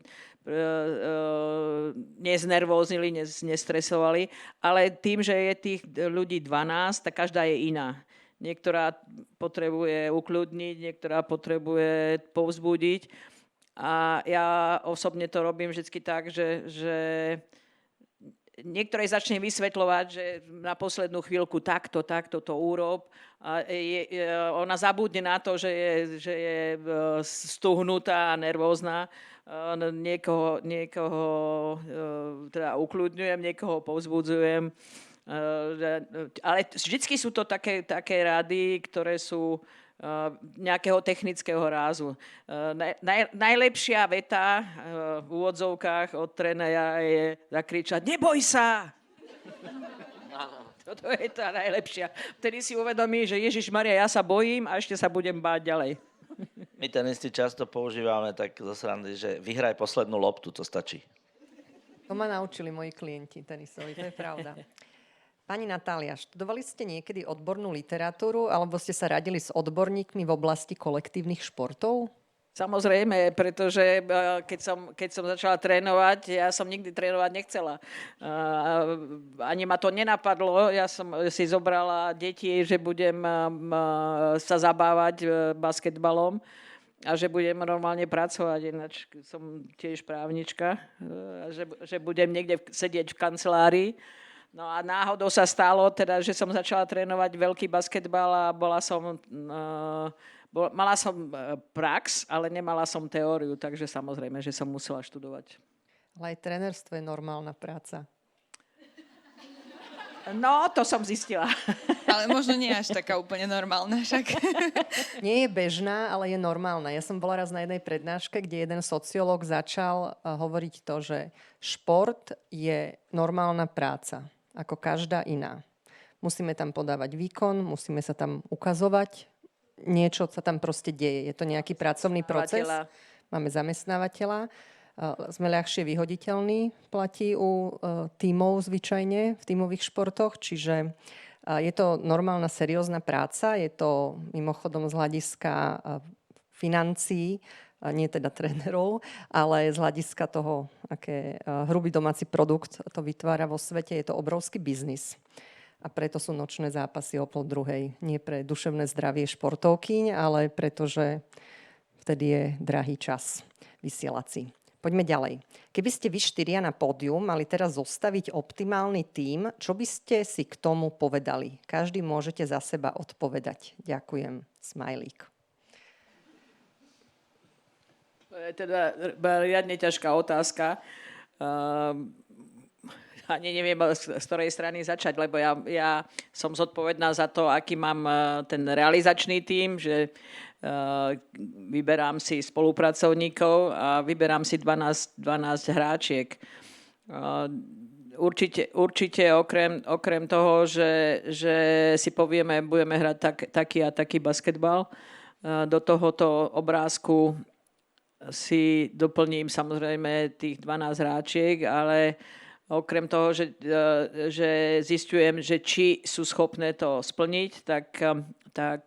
neznervóznili, nestresovali, ale tým, že je tých ľudí 12, tak každá je iná. Niektorá potrebuje ukľudniť, niektorá potrebuje povzbudiť. A ja osobne to robím vždy tak, že niektoré začne vysvetľovať, že na poslednú chvíľku takto to urob. A ona zabudne na to, že je stuhnutá a nervózna. Niekoho teda ukľudňujem, niekoho povzbudzujem. Ale vždycky sú to také rady, ktoré sú nejakého technického rázu. Najlepšia veta v úvodzovkách od trénera je zakričať neboj sa! Toto je tá najlepšia. Vtedy si uvedomí, že Ježišmaria, ja sa bojím a ešte sa budem báť ďalej. My tenisti často používame tak zo srandy, že vyhraj poslednú loptu, to stačí. To ma naučili moji klienti tenisovi, to je pravda. Pani Natália, študovali ste niekedy odbornú literatúru alebo ste sa radili s odborníkmi v oblasti kolektívnych športov? Samozrejme, pretože keď som začala trénovať, ja som nikdy trénovať nechcela. Ani ma to nenapadlo. Ja som si zobrala deti, že budem sa zabávať basketbalom a že budem normálne pracovať. Ináč som tiež právnička. Že budem niekde sedieť v kancelárii. No a náhodou sa stalo, teda, že som začala trénovať veľký basketbal a mala som prax, ale nemala som teóriu, takže samozrejme, že som musela študovať. Ale aj trénerstvo je normálna práca. No, to som zistila. Ale možno nie až taká úplne normálna však. Nie je bežná, ale je normálna. Ja som bola raz na jednej prednáške, kde jeden sociológ začal hovoriť to, že šport je normálna práca, ako každá iná. Musíme tam podávať výkon, musíme sa tam ukazovať, niečo sa tam proste deje. Je to nejaký pracovný proces. Máme zamestnávateľa. Sme ľahšie vyhoditeľní, platí u tímov zvyčajne v tímových športoch, čiže je to normálna, seriózna práca. Je to mimochodom z hľadiska financií, nie teda trénerov, ale z hľadiska toho, aké hrubý domáci produkt to vytvára vo svete, je to obrovský biznis. A preto sú nočné zápasy o 12:30. Nie pre duševné zdravie športovkyň, ale pretože vtedy je drahý čas vysielací. Poďme ďalej. Keby ste vy 4 na pódium mali teraz zostaviť optimálny tím, čo by ste si k tomu povedali? Každý môžete za seba odpovedať. Ďakujem. Smajlík. To je teda riadne ťažká otázka. Ani neviem, z ktorej strany začať, lebo ja som zodpovedná za to, aký mám ten realizačný tím, že vyberám si spolupracovníkov a vyberám si 12 hráčiek. Určite okrem toho, že si povieme, budeme hrať taký a taký basketbal, do tohoto obrázku si doplním samozrejme tých 12 hráčiek, ale okrem toho, že zistujem, že či sú schopné to splniť, tak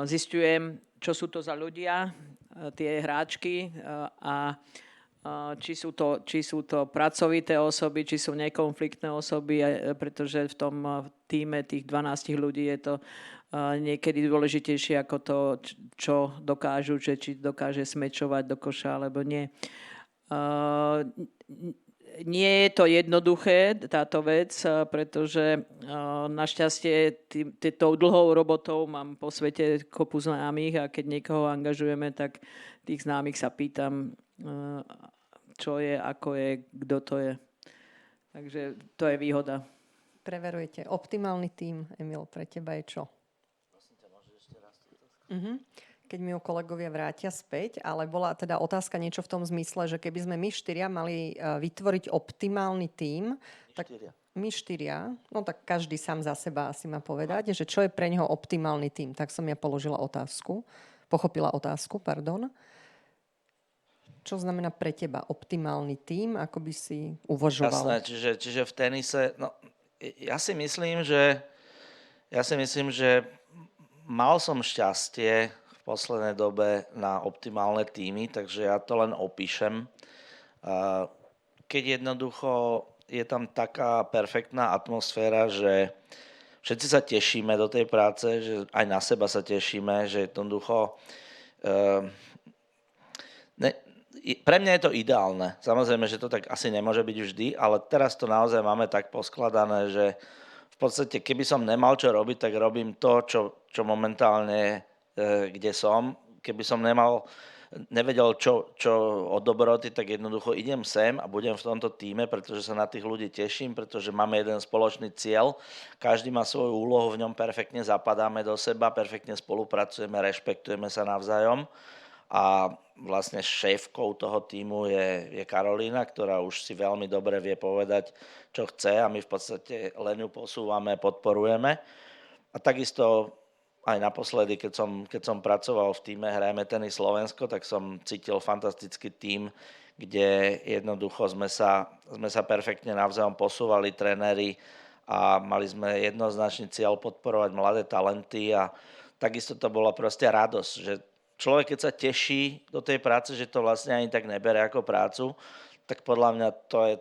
zistujem, čo sú to za ľudia, tie hráčky a či sú to pracovité osoby, či sú nekonfliktné osoby, pretože v tom tíme tých 12 ľudí je to niekedy dôležitejšie ako to, čo dokážu, že či dokáže smečovať do koša alebo nie. Nie je to jednoduché, táto vec, pretože našťastie tou dlhou robotou mám po svete kopu známych a keď niekoho angažujeme, tak tých známych sa pýtam, čo je, ako je, kto to je. Takže to je výhoda. Preverujete. Optimálny tím, Emil, pre teba je čo? Keď mi ju kolegovia vrátia späť, ale bola teda otázka niečo v tom zmysle, že keby sme my štyria mali vytvoriť optimálny tím, tak my štyria, no tak každý sám za seba asi má povedať, že čo je pre neho optimálny tím. Tak som ja pochopila otázku, pardon. Čo znamená pre teba optimálny tím, ako by si uvažoval? Jasné, čiže v tenise, no, ja si myslím, že mal som šťastie v poslednej dobe na optimálne týmy, takže ja to len opíšem. Keď jednoducho je tam taká perfektná atmosféra, že všetci sa tešíme do tej práce, že aj na seba sa tešíme, že jednoducho... Pre mňa je to ideálne. Samozrejme, že to tak asi nemôže byť vždy, ale teraz to naozaj máme tak poskladané, že v podstate, keby som nemal čo robiť, tak robím to, čo momentálne kde som. Keby som nevedel, čo od dobroty, tak jednoducho idem sem a budem v tomto tíme, pretože sa na tých ľudí teším, pretože máme jeden spoločný cieľ. Každý má svoju úlohu, v ňom perfektne zapadáme do seba, perfektne spolupracujeme, rešpektujeme sa navzájom. A vlastne šéfkou toho týmu je Karolína, ktorá už si veľmi dobre vie povedať, čo chce a my v podstate len ju posúvame, podporujeme. A takisto aj naposledy, keď som pracoval v tíme Hrajeme tenis Slovensko, tak som cítil fantastický tím, kde jednoducho sme sa perfektne navzájom posúvali, tréneri, a mali sme jednoznačný cieľ podporovať mladé talenty a takisto to bola proste radosť, že človek, keď sa teší do tej práce, že to vlastne ani tak nebere ako prácu, tak podľa mňa to je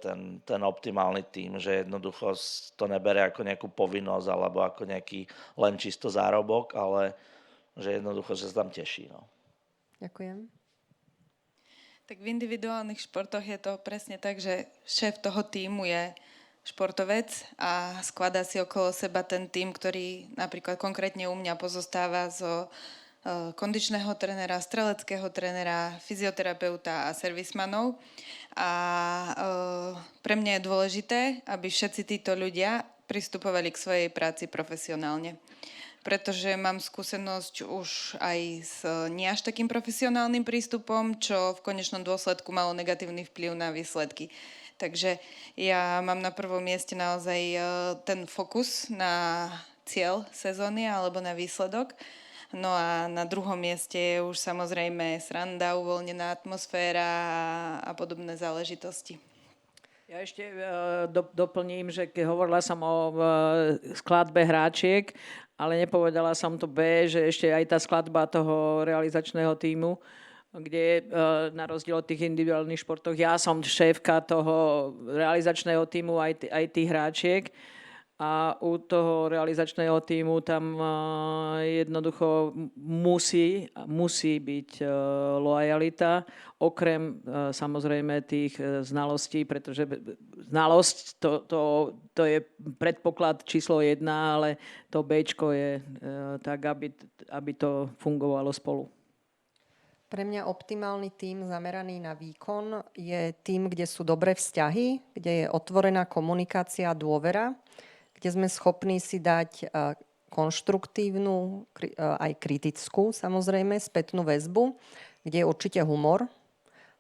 ten optimálny tím, že jednoducho to nebere ako nejakú povinnosť alebo ako nejaký len čisto zárobok, ale že jednoducho že sa tam teší. No. Ďakujem. Tak v individuálnych športoch je to presne tak, že šéf toho tímu je športovec a skladá si okolo seba ten tím, ktorý napríklad konkrétne u mňa pozostáva zo kondičného trénera, streleckého trénera, fyzioterapeuta a servismanov. A pre mňa je dôležité, aby všetci títo ľudia pristupovali k svojej práci profesionálne. Pretože mám skúsenosť už aj s nie až takým profesionálnym prístupom, čo v konečnom dôsledku malo negatívny vplyv na výsledky. Takže ja mám na prvom mieste naozaj ten fokus na cieľ sezóny alebo na výsledok. No a na druhom mieste je už samozrejme sranda, uvoľnená atmosféra a podobné záležitosti. Ja ešte doplním, že keď hovorila som o skladbe hráčiek, ale nepovedala som to B, že ešte aj tá skladba toho realizačného tímu, kde na rozdiel od tých individuálnych športoch, ja som šéfka toho realizačného tímu aj tých hráčiek. A u toho realizačného tímu tam jednoducho musí byť loajalita, okrem samozrejme tých znalostí, pretože znalosť to je predpoklad číslo 1, ale to Bčko je tak, aby to fungovalo spolu. Pre mňa optimálny tím zameraný na výkon je tím, kde sú dobré vzťahy, kde je otvorená komunikácia a dôvera, kde sme schopní si dať konštruktívnu, aj kritickú, samozrejme, spätnú väzbu, kde je určite humor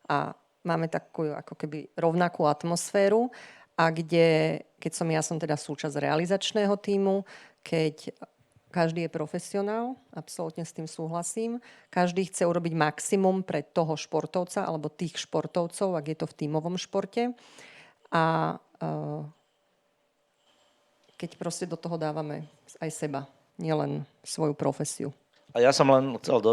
a máme takú ako keby rovnakú atmosféru a kde, keď som teda súčasť realizačného tímu, keď každý je profesionál, absolútne s tým súhlasím. Každý chce urobiť maximum pre toho športovca alebo tých športovcov, ak je to v tímovom športe. A keď proste do toho dávame aj seba, nielen svoju profesiu. A ja som len chcel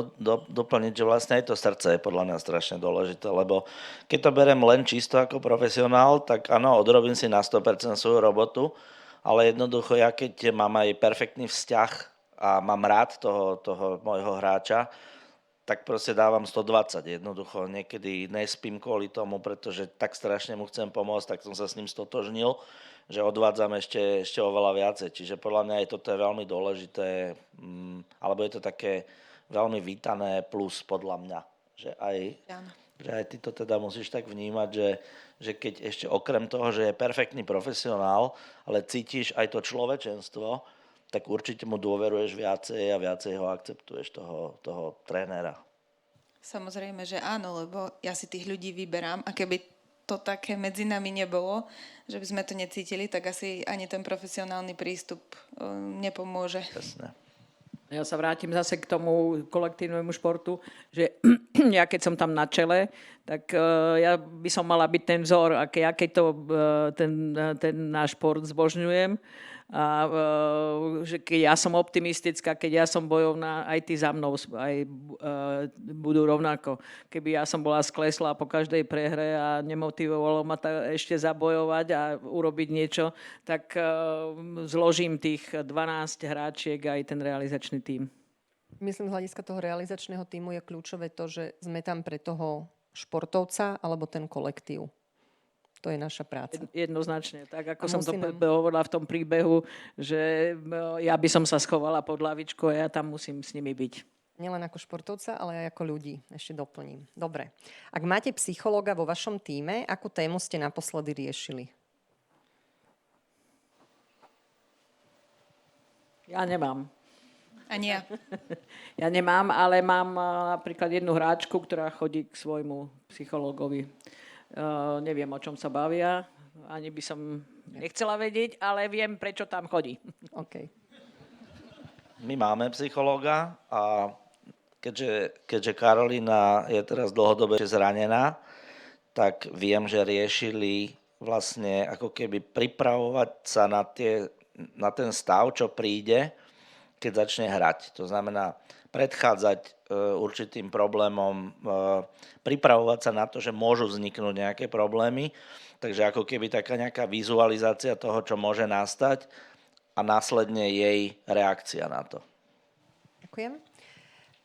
doplniť, že vlastne aj to srdce je podľa mňa strašne dôležité, lebo keď to berem len čisto ako profesionál, tak áno, odrobím si na 100% svoju robotu, ale jednoducho ja keď mám aj perfektný vzťah a mám rád toho môjho hráča, tak proste dávam 120. Jednoducho niekedy nespím kvôli tomu, pretože tak strašne mu chcem pomôcť, tak som sa s ním stotožnil, že odvádzam ešte oveľa viacej. Čiže podľa mňa aj toto je veľmi dôležité, alebo je to také veľmi vítané plus podľa mňa. Že aj ty to teda musíš tak vnímať, že keď ešte okrem toho, že je perfektný profesionál, ale cítiš aj to človečenstvo, tak určite mu dôveruješ viacej a viacej ho akceptuješ, toho trénera. Samozrejme, že áno, lebo ja si tých ľudí vyberám a keby to také medzi nami nebolo, že by sme to necítili, tak asi ani ten profesionálny prístup nepomôže. Jasné. Ja sa vrátim zase k tomu kolektívnemu športu, že ja keď som tam na čele, tak ja by som mala byť ten vzor, a ja keď ten náš šport zbožňujem, a že keď ja som optimistická, keď ja som bojovná, aj ty za mnou aj budú rovnako. Keby ja som bola skleslá po každej prehre a nemotivovalo ma ešte zabojovať a urobiť niečo, tak zložím tých 12 hráčiek aj ten realizačný tím. Myslím, z hľadiska toho realizačného tímu je kľúčové to, že sme tam pre toho športovca alebo ten kolektív. To je naša práca. Jednoznačne. Tak ako som to hovorila v tom príbehu, že ja by som sa schovala pod lavičku a ja tam musím s nimi byť. Nielen ako športovca, ale aj ako ľudí. Ešte doplním. Dobre. Ak máte psychológa vo vašom tíme, akú tému ste naposledy riešili? Ja nemám. Ani ja. Ja nemám, ale mám napríklad jednu hráčku, ktorá chodí k svojmu psychológovi. Neviem, o čom sa bavia, ani by som nechcela vedieť, ale viem, prečo tam chodí. Okay. My máme psychológa a keďže Karolína je teraz dlhodobo zranená, tak viem, že riešili vlastne ako keby pripravovať sa na ten stav, čo príde, keď začne hrať. To znamená predchádzať určitým problémom, pripravovať sa na to, že môžu vzniknúť nejaké problémy. Takže ako keby taká nejaká vizualizácia toho, čo môže nastať a následne jej reakcia na to. Ďakujem.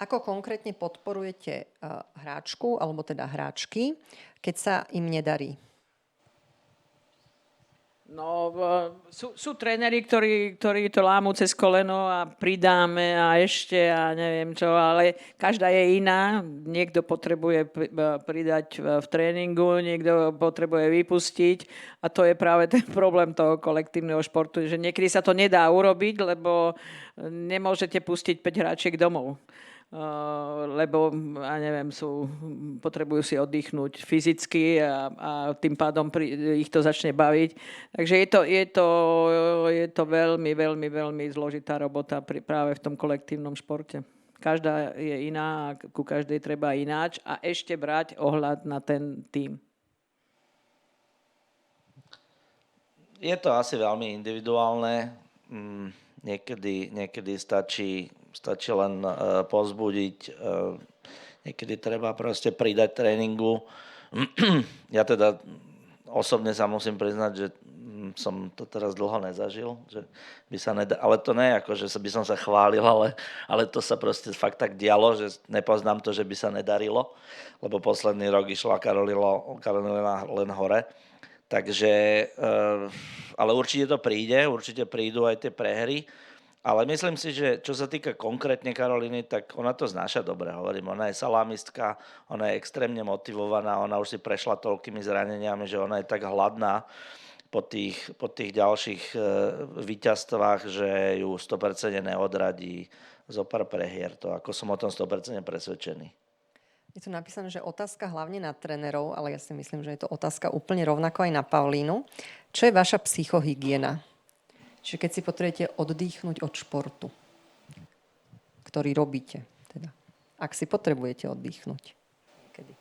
Ako konkrétne podporujete hráčku, alebo teda hráčky, keď sa im nedarí? No, sú tréneri, ktorí to lámu cez koleno a pridáme a ešte a neviem čo, ale každá je iná. Niekto potrebuje pridať v tréningu, niekto potrebuje vypustiť a to je práve ten problém toho kolektívneho športu, že niekedy sa to nedá urobiť, lebo nemôžete pustiť 5 hráčiek domov. Lebo, ja neviem, potrebujú si oddychnúť fyzicky a tým pádom ich to začne baviť. Takže je to veľmi, veľmi, veľmi zložitá robota práve v tom kolektívnom športe. Každá je iná a ku každej treba ináč a ešte brať ohľad na ten tím. Je to asi veľmi individuálne. Niekedy stačí len povzbudiť, niekedy treba proste pridať tréningu. Ja teda osobne sa musím priznať, že som to teraz dlho nezažil, že by sa ale to nie je ako, že by som sa chválil, ale to sa proste fakt tak dialo, že nepoznám to, že by sa nedarilo, lebo posledný rok išla Karolina len hore. Takže, ale určite to príde, určite prídu aj tie prehry. Ale myslím si, že čo sa týka konkrétne Karoliny, tak ona to znáša dobre, hovorím. Ona je salámistka, ona je extrémne motivovaná, ona už si prešla toľkými zraneniami, že ona je tak hladná po tých ďalších víťazstvách, že ju 100% neodradí zo pár prehier. To ako som o tom 100% presvedčený. Je tu napísané, že otázka hlavne na trénerov, ale ja si myslím, že je to otázka úplne rovnako aj na Paulínu. Čo je vaša psychohygiena? Čiže keď si potrebujete oddychnúť od športu. ktorý robíte. Teda, ak si potrebujete oddychnúť. Kedy?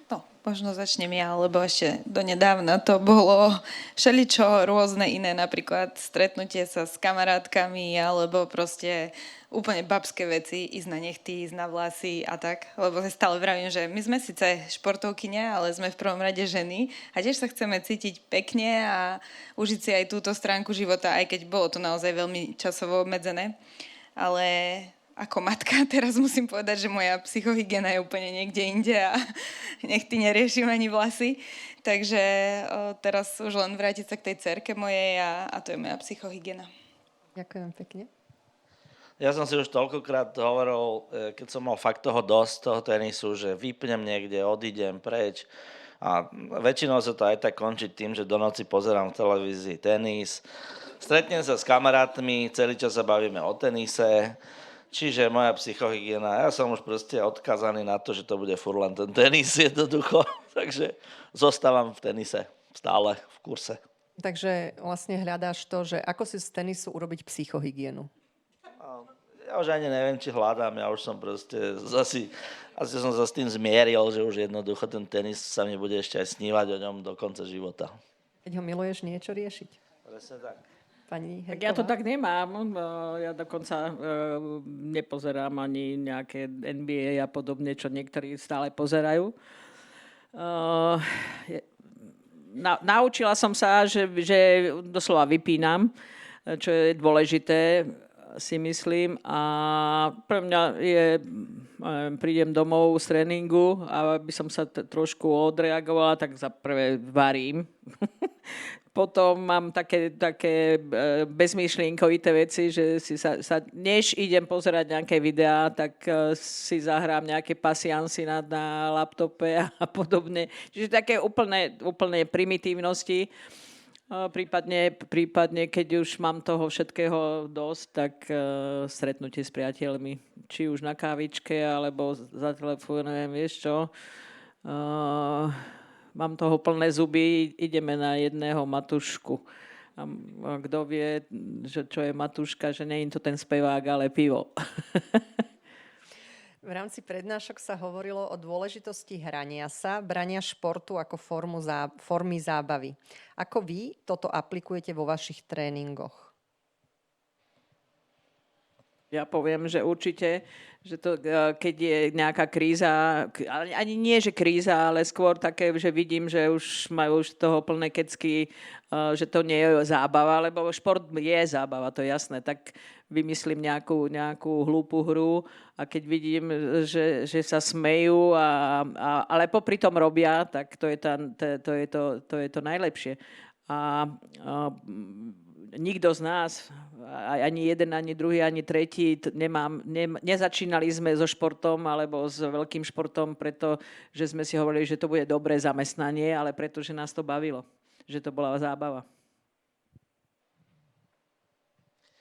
No, možno začnem ja, lebo ešte donedávna to bolo všeličo rôzne iné, napríklad stretnutie sa s kamarátkami, alebo proste úplne babské veci, ísť na nechty, ísť na vlasy a tak. Lebo si stále vravím, že my sme síce športovkyne, ale sme v prvom rade ženy a tiež sa chceme cítiť pekne a užiť si aj túto stránku života, aj keď bolo to naozaj veľmi časovo obmedzené. Ale ako matka teraz musím povedať, že moja psychohygiena je úplne niekde inde a nechty neriešim ani vlasy. Takže teraz už len vrátiť sa k tej dcerke mojej a to je moja psychohygiena. Ďakujem pekne. Ja som si už toľkokrát hovoril, keď som mal fakt toho dosť, toho tenisu, že vypnem niekde, odídem preč. A väčšinou sa to aj tak končí tým, že do noci pozerám v televízii tenis. Stretnem sa s kamarátmi, celý čas sa bavíme o tenise. Čiže moja psychohygiena, ja som už proste odkazaný na to, že to bude furt len ten tenis jednoducho. Takže zostávam v tenise stále v kurse. Takže vlastne hľadáš to, že ako si z tenisu urobiť psychohygienu. Ja už ani neviem, či hľadám, ja už som proste asi som sa s tým zmieril, že už jednoducho ten tenis sa mi bude ešte aj snívať o ňom do konca života. Keď ho miluješ, niečo riešiť. Presne tak. Pani Tak Herková? ja to tak nemám. Ja dokonca nepozerám ani nejaké NBA a podobne, čo niektorí stále pozerajú. Naučila som sa, že doslova vypínam, čo je dôležité, si myslím. A pre mňa je, prídem domov z tréningu a aby som sa trošku odreagovala, tak za prvé varím. Potom mám také bezmyšlienkovité veci, že si sa než idem pozerať nejaké videá, tak si zahrám nejaké pasiansy na laptope a podobne. Čiže také úplne primitívnosti. Prípadne, keď už mám toho všetkého dosť, tak stretnutie s priateľmi. Či už na kávičke, alebo zatelefonujem, vieš čo. Mám toho plné zuby, ideme na jedného Matušku. A kto vie, že čo je Matuška, že nie je to ten spevák, ale pivo. V rámci prednášok sa hovorilo o dôležitosti hrania sa, brania športu ako formy zábavy. Ako vy toto aplikujete vo vašich tréningoch? Ja poviem, že určite, že to, keď je nejaká kríza, ani nie, že kríza, ale skôr také, že vidím, že už majú už toho plné kecky, že to nie je zábava, lebo šport je zábava, to je jasné, tak vymyslím nejakú hlúpu hru a keď vidím, že sa smejú, ale popri tom robia, tak to je to najlepšie. A nikto z nás, ani jeden, ani druhý, ani tretí, nezačínali sme so športom alebo s veľkým športom, pretože sme si hovorili, že to bude dobré zamestnanie, ale pretože nás to bavilo, že to bola zábava.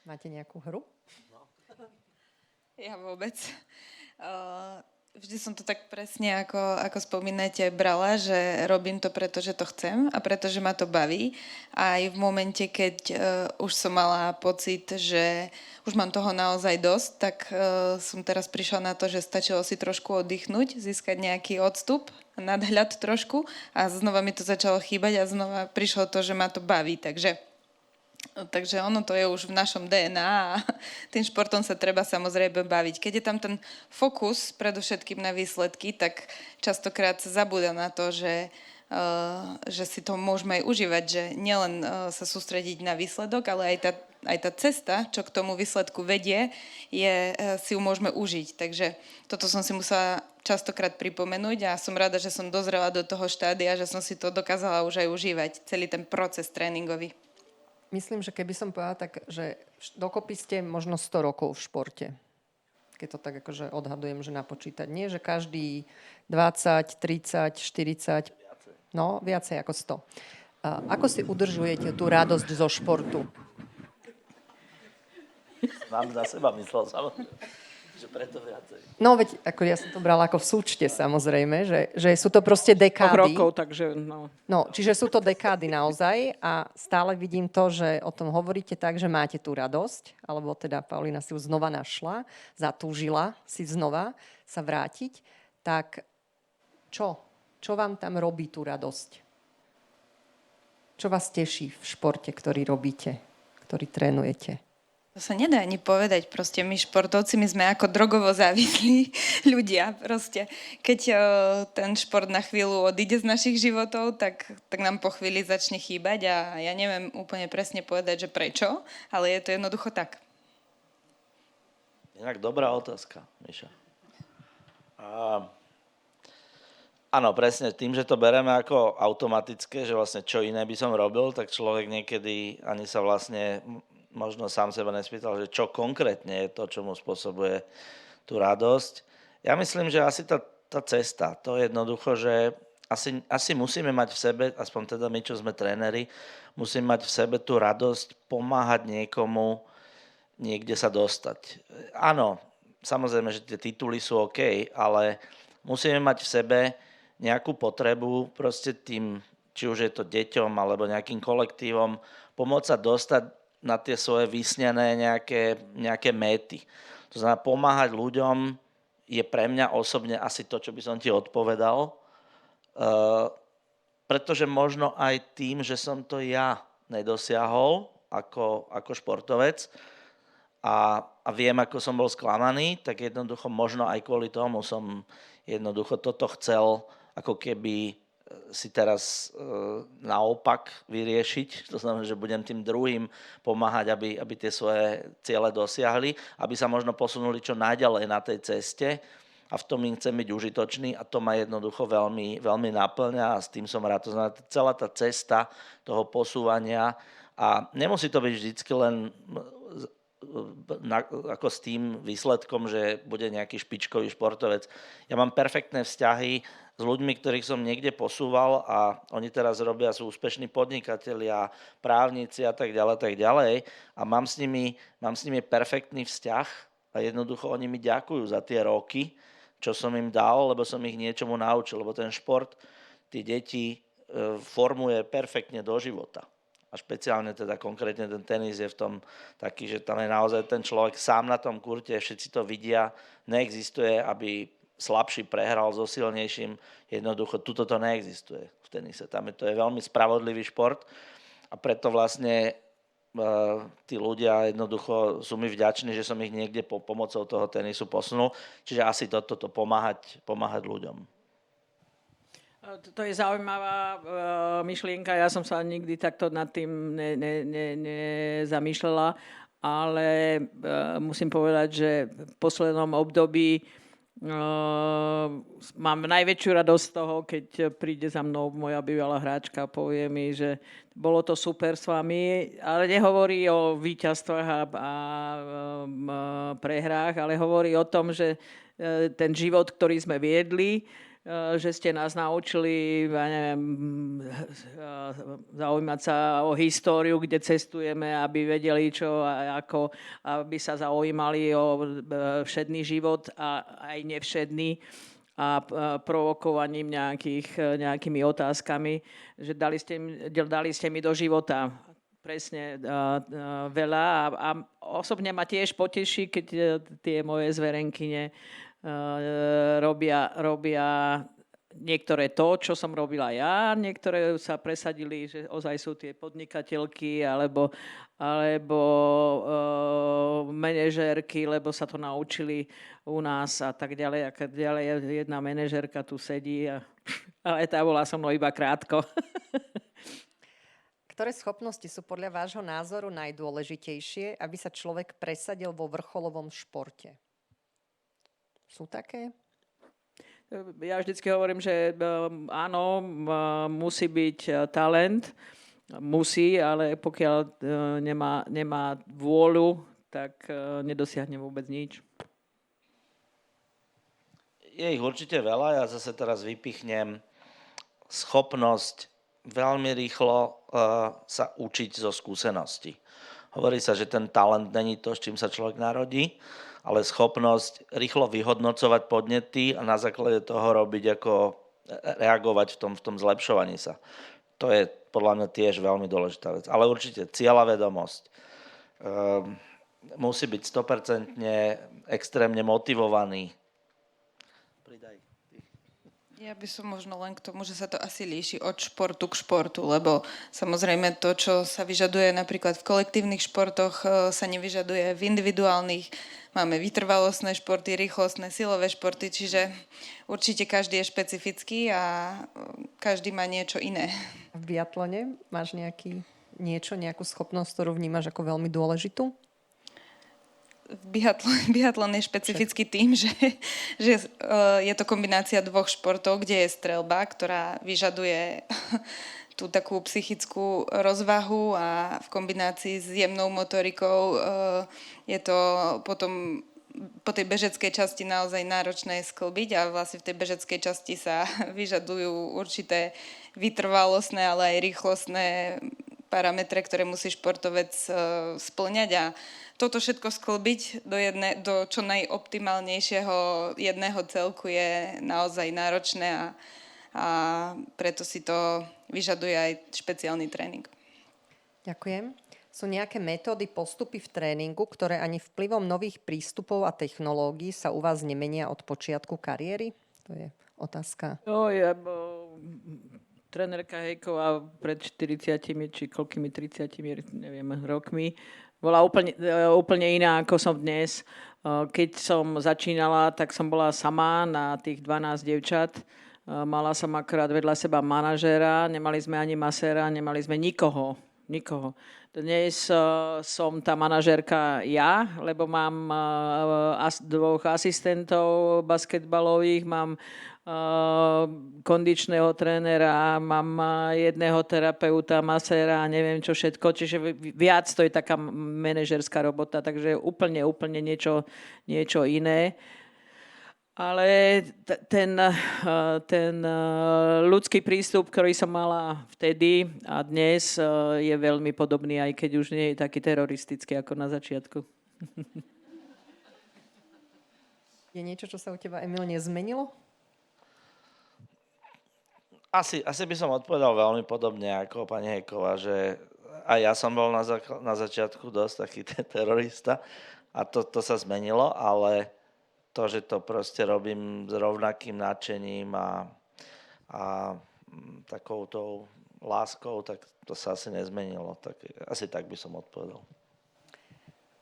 Máte nejakú hru? Ja vôbec. Vždy som to tak presne, ako spomínate, brala, že robím to preto, že to chcem a preto, že ma to baví. Aj v momente, keď už som mala pocit, že už mám toho naozaj dosť, tak som teraz prišla na to, že stačilo si trošku oddychnúť, získať nejaký odstup, nadhľad trošku a znova mi to začalo chýbať a znova prišlo to, že ma to baví. Takže ono to je už v našom DNA a tým športom sa treba samozrejme baviť. Keď je tam ten fokus predovšetkým na výsledky, tak častokrát sa zabúda na to, že si to môžeme aj užívať, že nielen sa sústrediť na výsledok, ale aj tá cesta, čo k tomu výsledku vedie, si ju môžeme užiť. Takže toto som si musela častokrát pripomenúť a som rada, že som dozrela do toho štádia, že som si to dokázala už aj užívať, celý ten proces tréningový. Myslím, že keby som povedala tak, že dokopy ste možno 100 rokov v športe. Keď to tak akože odhadujem, že napočítať. Nie, že každý 20, 30, 40, no viacej ako 100. Ako si udržujete tú radosť zo športu? Mám za seba myslel, samozrejme. Že preto viacej. No veď, ako ja som to brala ako v súčte samozrejme, že sú to proste dekády. Rokov, takže no. No, čiže sú to dekády naozaj a stále vidím to, že o tom hovoríte tak, že máte tú radosť, alebo teda Paulína si ju znova našla, zatúžila si znova sa vrátiť, tak čo? Čo vám tam robí tú radosť? Čo vás teší v športe, ktorý robíte, ktorý trénujete? To sa nedá ani povedať, proste my športovci, my sme ako drogovo závislí ľudia, proste. Keď ten šport na chvíľu odíde z našich životov, tak nám po chvíli začne chýbať a ja neviem úplne presne povedať, že prečo, ale je to jednoducho tak. Inak dobrá otázka, Miša. Áno, presne, tým, že to bereme ako automatické, že vlastne čo iné by som robil, tak človek niekedy ani sa vlastne možno sám seba nespýtal, že čo konkrétne je to, čo mu spôsobuje tú radosť. Ja myslím, že asi tá cesta, to je jednoducho, že asi musíme mať v sebe, aspoň teda my, čo sme tréneri, musíme mať v sebe tú radosť pomáhať niekomu niekde sa dostať. Áno, samozrejme, že tie tituly sú OK, ale musíme mať v sebe nejakú potrebu proste tým, či už je to deťom alebo nejakým kolektívom, pomôcť sa dostať na tie svoje vysnené nejaké méty. To znamená, pomáhať ľuďom je pre mňa osobne asi to, čo by som ti odpovedal, pretože možno aj tým, že som to ja nedosiahol ako športovec a viem, ako som bol sklamaný, tak jednoducho možno aj kvôli tomu som jednoducho toto chcel ako keby si teraz naopak vyriešiť. To znamená, že budem tým druhým pomáhať, aby tie svoje ciele dosiahli, aby sa možno posunuli čo najďalej na tej ceste a v tom im chcem byť užitočný a to ma jednoducho veľmi, veľmi naplňa a s tým som rád. To znamená, celá tá cesta toho posúvania a nemusí to byť vždycky len ako s tým výsledkom, že bude nejaký špičkový športovec. Ja mám perfektné vzťahy s ľuďmi, ktorých som niekde posúval a oni teraz sú úspešní podnikatelia, právnici a tak ďalej a mám s nimi perfektný vzťah a jednoducho oni mi ďakujú za tie roky, čo som im dal, lebo som ich niečomu naučil, lebo ten šport tie deti formuje perfektne do života. A špeciálne teda konkrétne ten tenis je v tom taký, že tam je naozaj ten človek sám na tom kurte, všetci to vidia, neexistuje, aby slabší prehral so silnejším, jednoducho tuto to neexistuje v tenise. To je veľmi spravodlivý šport a preto vlastne tí ľudia jednoducho sú mi vďační, že som ich niekde pomocou toho tenisu posunul. Čiže asi toto pomáhať ľuďom. To je zaujímavá myšlienka, ja som sa nikdy takto nad tým nezamýšľala, ale musím povedať, že v poslednom období mám najväčšiu radosť z toho, keď príde za mnou moja bývalá hráčka a povie mi, že bolo to super s vami, ale nehovorí o víťazstvách a prehrách, ale hovorí o tom, že ten život, ktorý sme viedli, že ste nás naučili, ja neviem, zaujímať sa o históriu, kde cestujeme, aby vedeli čo a ako, aby sa zaujímali o všedný život a aj nevšedný a provokovaním nejakými otázkami, že dali ste mi do života presne veľa a osobne ma tiež poteší, keď tie moje zverenkyne robia niektoré to, čo som robila ja, niektoré sa presadili, že ozaj sú tie podnikateľky alebo manažérky, lebo sa to naučili u nás a tak ďalej. A ďalej jedna manažérka tu sedí, ale tá bola so mnou iba krátko. Ktoré schopnosti sú podľa vášho názoru najdôležitejšie, aby sa človek presadil vo vrcholovom športe? Sú také? Ja vždycky hovorím, že áno, musí byť talent, ale pokiaľ nemá vôľu, tak nedosiahne vôbec nič. Je ich určite veľa, ja zase teraz vypichnem schopnosť veľmi rýchlo sa učiť zo skúseností. Hovorí sa, že ten talent není to, s čím sa človek narodí, ale schopnosť rýchlo vyhodnocovať podnety a na základe toho robiť ako reagovať v tom zlepšovaní sa. To je podľa mňa tiež veľmi dôležitá vec. Ale určite cieľavedomosť. Musí byť 100% extrémne motivovaný. Pridaj. Ja by som možno len k tomu, že sa to asi líši od športu k športu, lebo samozrejme to, čo sa vyžaduje napríklad v kolektívnych športoch, sa nevyžaduje v individuálnych. Máme vytrvalostné športy, rýchlostné, silové športy, čiže určite každý je špecifický a každý má niečo iné. V biatlone máš nejakú schopnosť, ktorú vnímaš ako veľmi dôležitú? Biatlon je špecifický tým, že je to kombinácia dvoch športov, kde je streľba, ktorá vyžaduje tú takú psychickú rozvahu a v kombinácii s jemnou motorikou je to potom po tej bežeckej časti naozaj náročné sklbiť a vlastne v tej bežeckej časti sa vyžadujú určité vytrvalostné, ale aj rýchlostné parametre, ktoré musí športovec spĺňať a toto všetko sklbiť do čo najoptimálnejšieho jedného celku je naozaj náročné a preto si to vyžaduje aj špeciálny tréning. Ďakujem. Sú nejaké metódy, postupy v tréningu, ktoré ani vplyvom nových prístupov a technológií sa u vás nemenia od počiatku kariéry? To je otázka. Trénerka Hejková pred 40 či koľkými 30 neviem, rokmi bola úplne iná, ako som dnes. Keď som začínala, tak som bola sama na tých 12 dievčat. Mala som akorát vedľa seba manažéra, nemali sme ani maséra, nemali sme nikoho. Dnes som tá manažérka ja, lebo mám dvoch asistentov basketbalových, mám kondičného trénera, mám jedného terapeuta, maséra a neviem čo všetko, čiže viac to je taká manažerská robota, takže úplne niečo iné. Ale ten ľudský prístup, ktorý som mala vtedy a dnes, je veľmi podobný, aj keď už nie je taký teroristický ako na začiatku. Je niečo, čo sa u teba, Emil, nezmenilo? Asi by som odpovedal veľmi podobne ako pani Hejková, že aj ja som bol na začiatku dosť taký terorista a to sa zmenilo, ale to, že to proste robím s rovnakým nadšením a takouto láskou, tak to sa asi nezmenilo. Tak, asi tak by som odpovedal.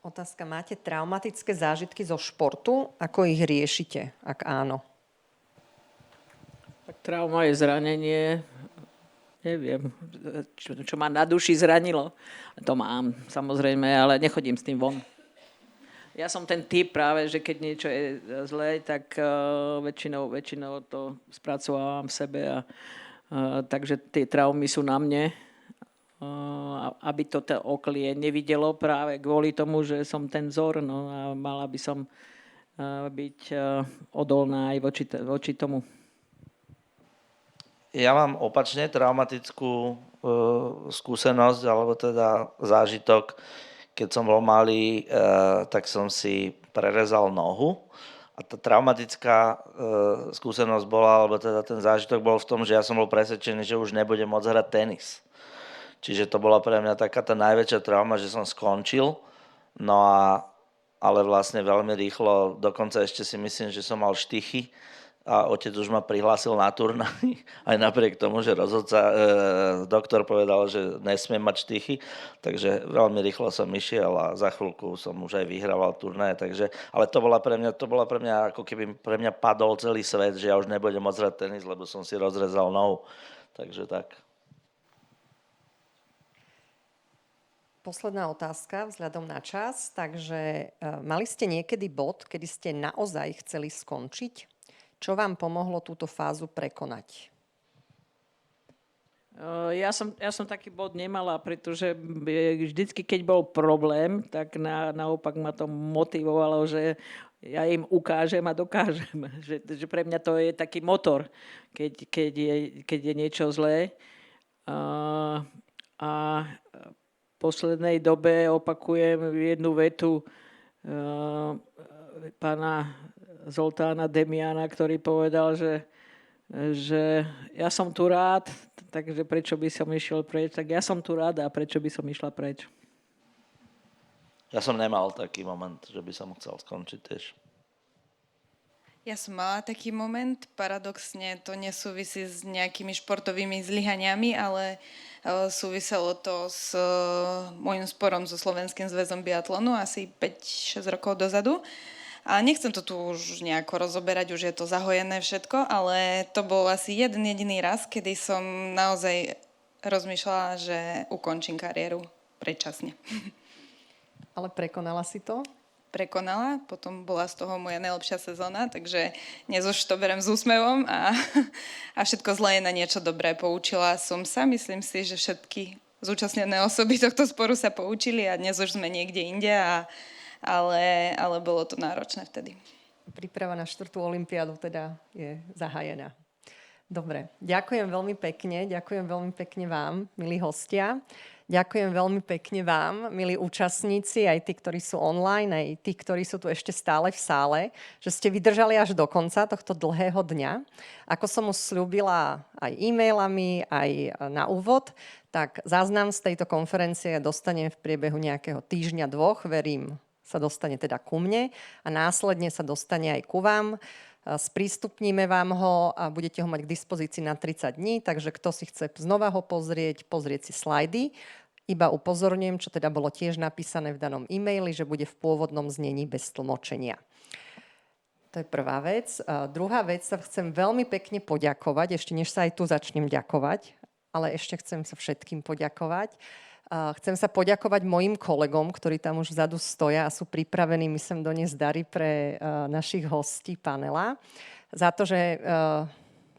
Otázka, máte traumatické zážitky zo športu? Ako ich riešite, ak áno? Tak trauma je zranenie, neviem, čo ma na duši zranilo. To mám, samozrejme, ale nechodím s tým von. Ja som ten typ práve, že keď niečo je zlé, tak väčšinou to spracovávam v sebe. Takže tie traumy sú na mne, aby to okolie nevidelo práve kvôli tomu, že som ten vzor. No a mala by som byť odolná aj voči tomu. Ja mám opačne traumatickú skúsenosť, alebo teda zážitok. Keď som bol malý, tak som si prerezal nohu a tá traumatická skúsenosť bola, alebo teda ten zážitok bol v tom, že ja som bol presvedčený, že už nebudem môcť hrať tenis. Čiže to bola pre mňa taká tá najväčšia trauma, že som skončil, ale vlastne veľmi rýchlo, dokonca ešte si myslím, že som mal štychy, a otec už ma prihlásil na turnaj, aj napriek tomu, že doktor povedal, že nesmiem mať štychy, takže veľmi rýchlo som išiel a za chvíľku som už aj vyhrával turnaje, takže, ale to bola pre mňa, ako keby pre mňa padol celý svet, že ja už nebudem môcť hrať tenis, lebo som si rozrezal nohu, takže tak. Posledná otázka vzhľadom na čas, takže mali ste niekedy bod, kedy ste naozaj chceli skončiť? Čo vám pomohlo túto fázu prekonať? Ja som taký bod nemala, pretože vždycky, keď bol problém, tak naopak ma to motivovalo, že ja im ukážem a dokážem. Že pre mňa to je taký motor, keď je niečo zlé. A v poslednej dobe opakujem jednu vetu, pána Zoltána Demiana, ktorý povedal, že ja som tu rád, takže prečo by som išiel preč? Tak ja som tu rád a prečo by som išla preč? Ja som nemal taký moment, že by som chcel skončiť tiež. Ja som mala taký moment, paradoxne to nesúvisí s nejakými športovými zlyhaniami, ale súviselo to s môjim sporom so Slovenským zväzom biatlonu asi 5-6 rokov dozadu. A nechcem to tu už nejako rozoberať, už je to zahojené všetko, ale to bol asi jeden jediný raz, kedy som naozaj rozmýšľala, že ukončím kariéru predčasne. Ale prekonala si to? Prekonala, potom bola z toho moja najlepšia sezóna, takže dnes už to berem s úsmevom a všetko zlé je na niečo dobré. Poučila som sa, myslím si, že všetky zúčastnené osoby tohto sporu sa poučili a dnes už sme niekde inde, ale bolo to náročné vtedy. Príprava na 4. olympiádu teda je zahájená. Dobre, ďakujem veľmi pekne vám, milí hostia. Ďakujem veľmi pekne vám, milí účastníci, aj tí, ktorí sú online, aj tí, ktorí sú tu ešte stále v sále, že ste vydržali až do konca tohto dlhého dňa. Ako som už sľúbila aj e-mailami, aj na úvod, tak záznam z tejto konferencie dostanem v priebehu nejakého týždňa, 2, verím, sa dostane teda ku mne a následne sa dostane aj ku vám. Sprístupníme vám ho a budete ho mať k dispozícii na 30 dní, takže kto si chce znova ho pozrieť si slajdy. Iba upozorňujem, čo teda bolo tiež napísané v danom e-maili, že bude v pôvodnom znení bez tlmočenia. To je prvá vec. Druhá vec, sa chcem veľmi pekne poďakovať, ešte než sa aj tu začnem ďakovať, ale ešte chcem sa všetkým poďakovať. Chcem sa poďakovať mojim kolegom, ktorí tam už vzadu stoja a sú pripravení my sem doniesť dary pre našich hostí panela. Za to, že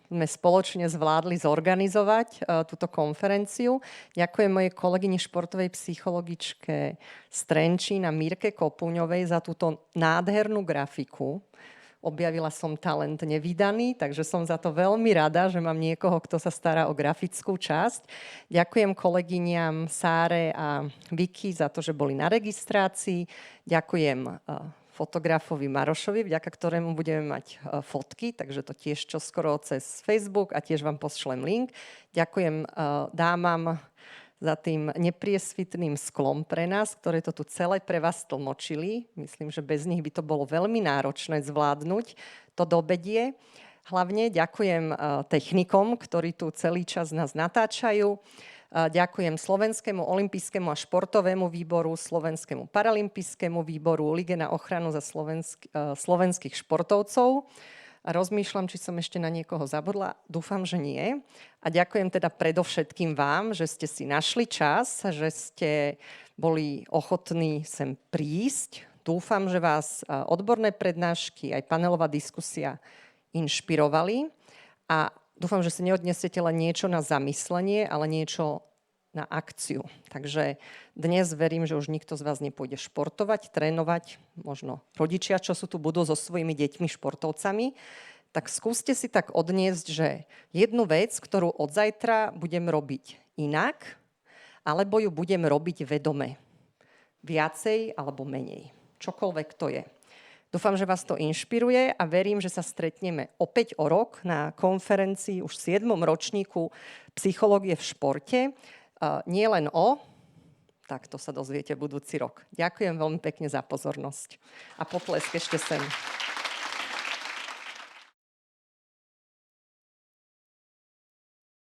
sme spoločne zvládli zorganizovať túto konferenciu. Ďakujem mojej kolegyni športovej psychologičke z Trenčína Mirke Kopuňovej za túto nádhernú grafiku. Objavila som talent nevídaný, takže som za to veľmi rada, že mám niekoho, kto sa stará o grafickú časť. Ďakujem kolegyniam Sáre a Vicky za to, že boli na registrácii. Ďakujem fotografovi Marošovi, vďaka ktorému budeme mať fotky, takže to tiež čoskoro cez Facebook a tiež vám pošlem link. Ďakujem dámam za tým nepriesvitným sklom pre nás, ktoré to tu celé pre vás tlmočili. Myslím, že bez nich by to bolo veľmi náročné zvládnuť to dobedie. Hlavne ďakujem technikom, ktorí tu celý čas nás natáčajú. Ďakujem Slovenskému olympijskému a športovému výboru, Slovenskému paralympijskému výboru, Lige na ochranu za slovenských športovcov. A rozmýšľam, či som ešte na niekoho zabudla. Dúfam, že nie. A ďakujem teda predovšetkým vám, že ste si našli čas, že ste boli ochotní sem prísť. Dúfam, že vás odborné prednášky, aj panelová diskusia inšpirovali. A dúfam, že si neodnesiete len niečo na zamyslenie, ale niečo na akciu. Takže dnes verím, že už nikto z vás nepôjde športovať, trénovať, možno rodičia, čo sú tu, budú so svojimi deťmi športovcami, tak skúste si tak odniesť, že jednu vec, ktorú od zajtra budem robiť inak, alebo ju budem robiť vedome. Viacej alebo menej. Čokoľvek to je. Dúfam, že vás to inšpiruje a verím, že sa stretneme opäť o rok na konferencii už v 7. ročníku psychológie v športe. Nie len tak to sa dozviete budúci rok. Ďakujem veľmi pekne za pozornosť. A potlesk ešte sem.